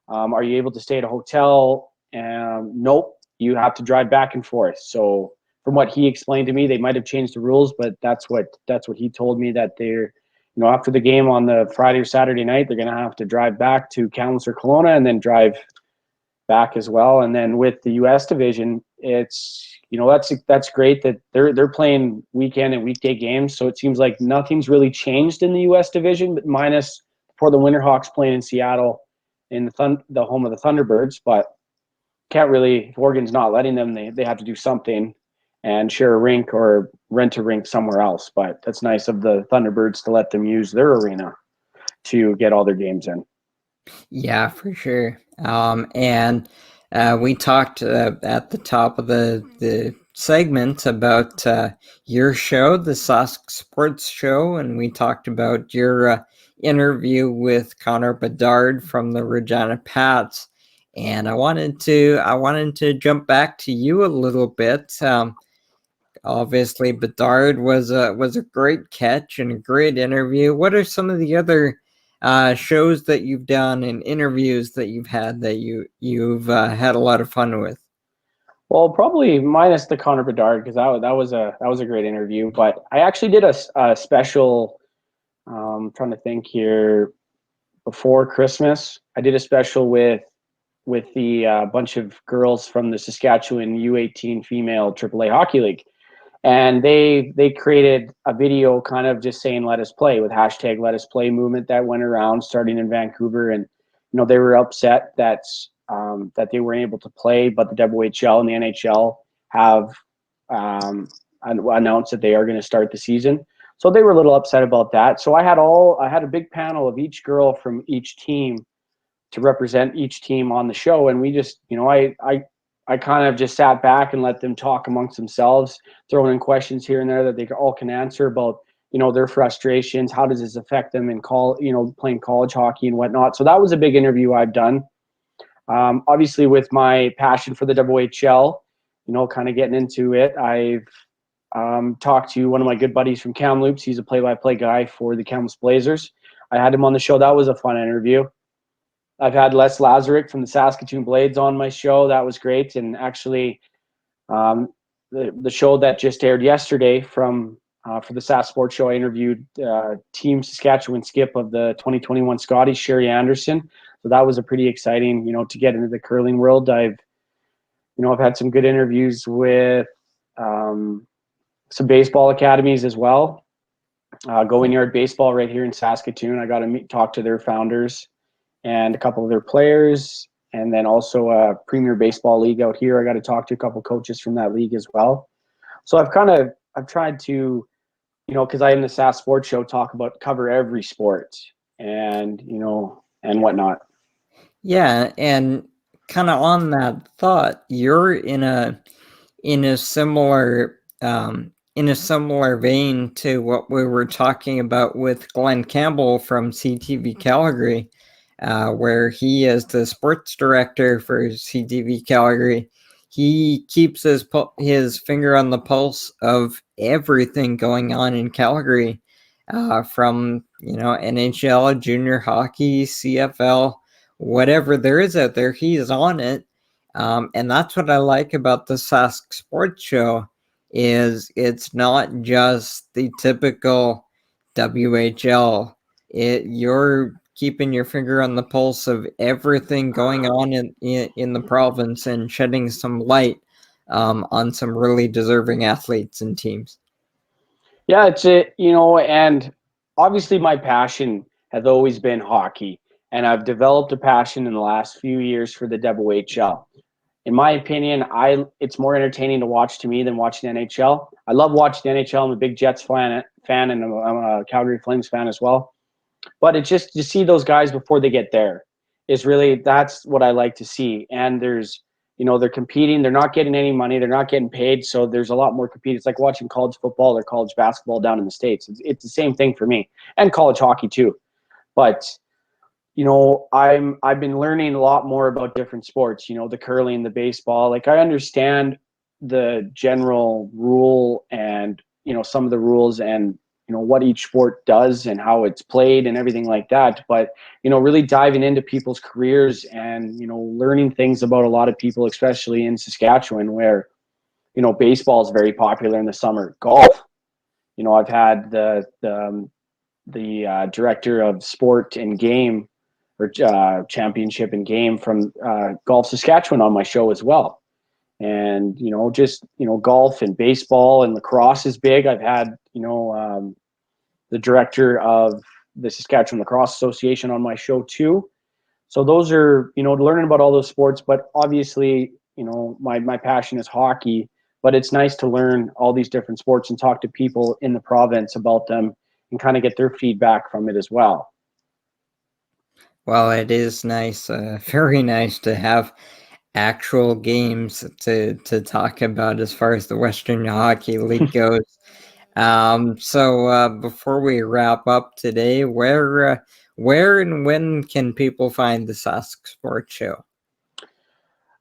are you able to stay at a hotel? Nope, you have to drive back and forth. So from what he explained to me, they might have changed the rules, but that's what he told me, that they're, after the game on the Friday or Saturday night, they're going to have to drive back to Kamloops or Kelowna and then drive back as well. And then with the U.S. division, it's, that's great that they're playing weekend and weekday games. So it seems like nothing's really changed in the U.S. division, but minus for the Winterhawks playing in Seattle in the home of the Thunderbirds. But can't really, if Oregon's not letting them, they have to do something and share a rink or rent a rink somewhere else. But that's nice of the Thunderbirds to let them use their arena to get all their games in. Yeah, for sure. And we talked at the top of the segment about your show, the Sask Sports Show, and we talked about your interview with Connor Bedard from the Regina Pats. And I wanted to jump back to you a little bit. Obviously, Bedard was a great catch and a great interview. What are some of the other shows that you've done and interviews that you've had that you've had a lot of fun with? Well, probably minus the Connor Bedard, because that was a great interview. But I actually did a special. Trying to think here, before Christmas, I did a special with the bunch of girls from the Saskatchewan U18 Female AAA Hockey League. And they created a video kind of just saying "Let us play" with hashtag "Let us play" movement that went around starting in Vancouver. And they were upset that they weren't able to play, but the WHL and the NHL have announced that they are going to start the season. So they were a little upset about that. So I had a big panel of each girl from each team to represent each team on the show, and we just, I kind of just sat back and let them talk amongst themselves, throwing in questions here and there that they all can answer about, their frustrations. How does this affect them in playing college hockey and whatnot? So that was a big interview I've done. Obviously, with my passion for the WHL, kind of getting into it, I've talked to one of my good buddies from Kamloops. He's a play-by-play guy for the Kamloops Blazers. I had him on the show. That was a fun interview. I've had Les Lazarick from the Saskatoon Blades on my show. That was great. And actually, the show that just aired yesterday for the Sask Sports Show, I interviewed Team Saskatchewan skip of the 2021 Scotties, Sherry Anderson. So that was a pretty exciting, to get into the curling world. I've had some good interviews with some baseball academies as well. Going Yard Baseball right here in Saskatoon. I got to talk to their founders and a couple of their players, and then also a Premier Baseball League out here. I got to talk to a couple coaches from that league as well. So I've tried to, because I in the Sask Sports Show cover every sport and and whatnot. Yeah, and kind of on that thought, you're in a similar vein to what we were talking about with Glenn Campbell from CTV Calgary, where he is the sports director for CTV Calgary. he keeps his finger on the pulse of everything going on in Calgary, from NHL, junior hockey, CFL, whatever there is out there, he's on it. And that's what I like about the Sask Sports Show, is it's not just the typical WHL. You're keeping your finger on the pulse of everything going on in the province and shedding some light on some really deserving athletes and teams. Yeah, it's it, and obviously my passion has always been hockey, and I've developed a passion in the last few years for the WHL. In my opinion, it's more entertaining to watch to me than watching NHL. I love watching the NHL. I'm a big Jets fan and I'm a Calgary Flames fan as well. But it's just to see those guys before they get there that's what I like to see. And there's, they're competing. They're not getting any money. They're not getting paid. So there's a lot more competing. It's like watching college football or college basketball down in the States. It's the same thing for me, and college hockey too. But I've been learning a lot more about different sports, the curling, the baseball. Like, I understand the general rule and, some of the rules and, what each sport does and how it's played and everything like that. But, really diving into people's careers and, learning things about a lot of people, especially in Saskatchewan, where, baseball is very popular in the summer. Golf, I've had the director of sport and game, or championship and game from Golf Saskatchewan on my show as well. And, golf and baseball and lacrosse is big. I've had, the director of the Saskatchewan Lacrosse Association on my show too. So those are, learning about all those sports, but obviously, my passion is hockey, but it's nice to learn all these different sports and talk to people in the province about them and kind of get their feedback from it as well. Well, it is nice, very nice to have actual games to talk about as far as the Western Hockey League goes. So before we wrap up today, where and when can people find the Sask Sports Show?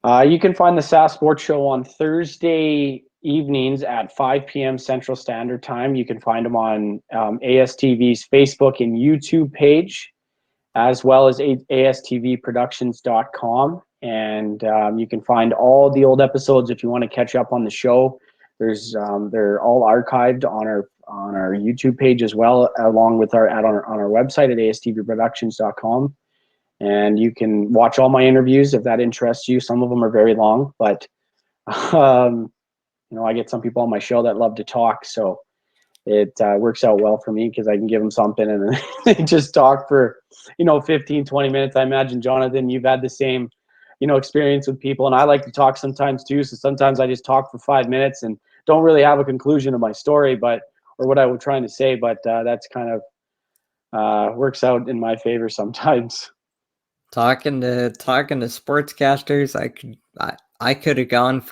You can find the Sask Sports Show on Thursday evenings at 5 p.m. Central Standard Time. You can find them on ASTV's Facebook and YouTube page, as well as ASTVproductions.com. And you can find all the old episodes if you want to catch up on the show. They're all archived on our YouTube page as well, along with on our website at ASTVproductions.com. And you can watch all my interviews if that interests you. Some of them are very long, but I get some people on my show that love to talk, so it works out well for me because I can give them something and then they just talk for 15, 20 minutes. I imagine, Jonathan, you've had the same experience with people, and I like to talk sometimes too. So sometimes I just talk for 5 minutes and don't really have a conclusion of my story, or what I was trying to say. But that's kind of works out in my favor sometimes. Talking to sportscasters, I could have gone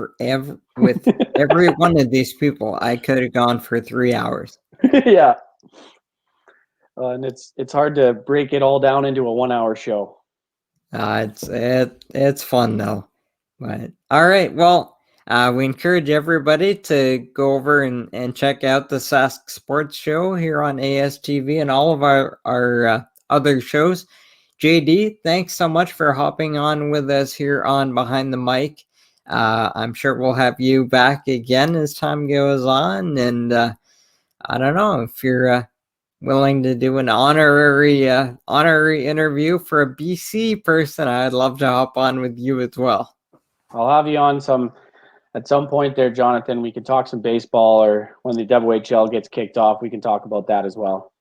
with every one of these people. I could have gone for 3 hours. Yeah, and it's hard to break it all down into a 1 hour show. It's fun though. But all right, well, we encourage everybody to go over and check out the Sask Sports Show here on ASTV and all of our other shows. JD, thanks so much for hopping on with us here on Behind the Mic. I'm sure we'll have you back again as time goes on, and I don't know if you're willing to do an honorary interview for a BC person. I'd love to hop on with you as well. I'll have you on at some point there, Jonathan. We can talk some baseball, or when the WHL gets kicked off, we can talk about that as well.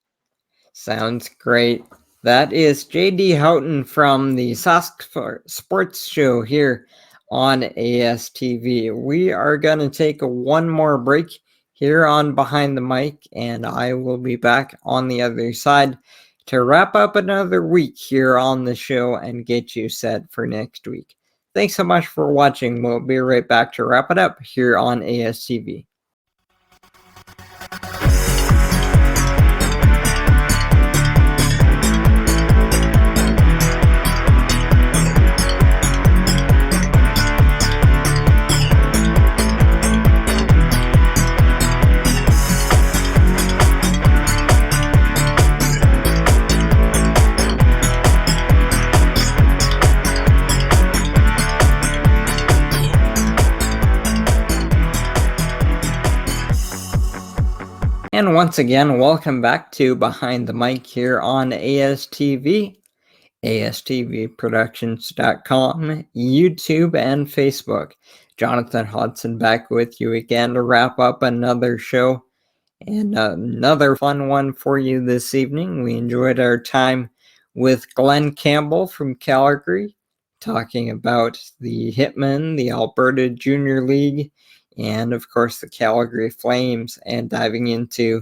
Sounds great. That is JD Houghton from the Sask Sports Show here on ASTV. We are going to take one more break here on Behind the Mic, and I will be back on the other side to wrap up another week here on the show and get you set for next week. Thanks so much for watching. We'll be right back to wrap it up here on ASTV. And once again, welcome back to Behind the Mic here on ASTV, ASTVproductions.com, YouTube, and Facebook. Jonathan Hodgson back with you again to wrap up another show, and another fun one for you this evening. We enjoyed our time with Glenn Campbell from Calgary, talking about the Hitmen, the Alberta Junior League, and of course the Calgary Flames, and diving into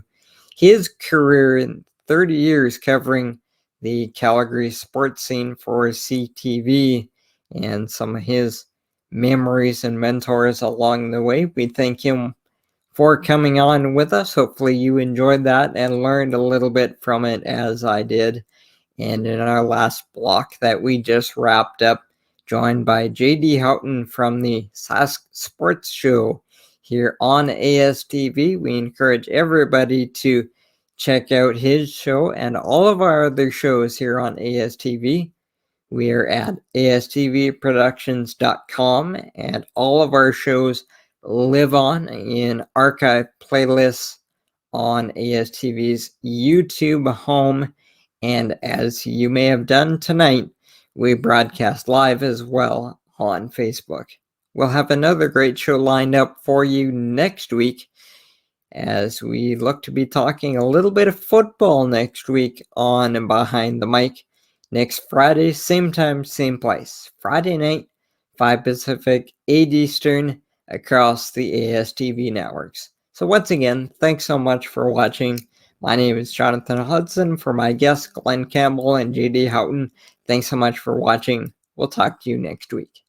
his career in 30 years covering the Calgary sports scene for CTV and some of his memories and mentors along the way. We thank him for coming on with us. Hopefully you enjoyed that and learned a little bit from it as I did. And in our last block that we just wrapped up, joined by JD Houghton from the Sask Sports Show here on ASTV. We encourage everybody to check out his show and all of our other shows here on ASTV. We are at astvproductions.com, and all of our shows live on in archive playlists on ASTV's YouTube home. And as you may have done tonight, we broadcast live as well on Facebook. We'll have another great show lined up for you next week, as we look to be talking a little bit of football next week on Behind the Mic. Next Friday, same time, same place. Friday night, 5 Pacific, 8 Eastern, across the ASTV networks. So once again, thanks so much for watching. My name is Jonathan Hodgson. For my guests, Glenn Campbell and JD Houghton, thanks so much for watching. We'll talk to you next week.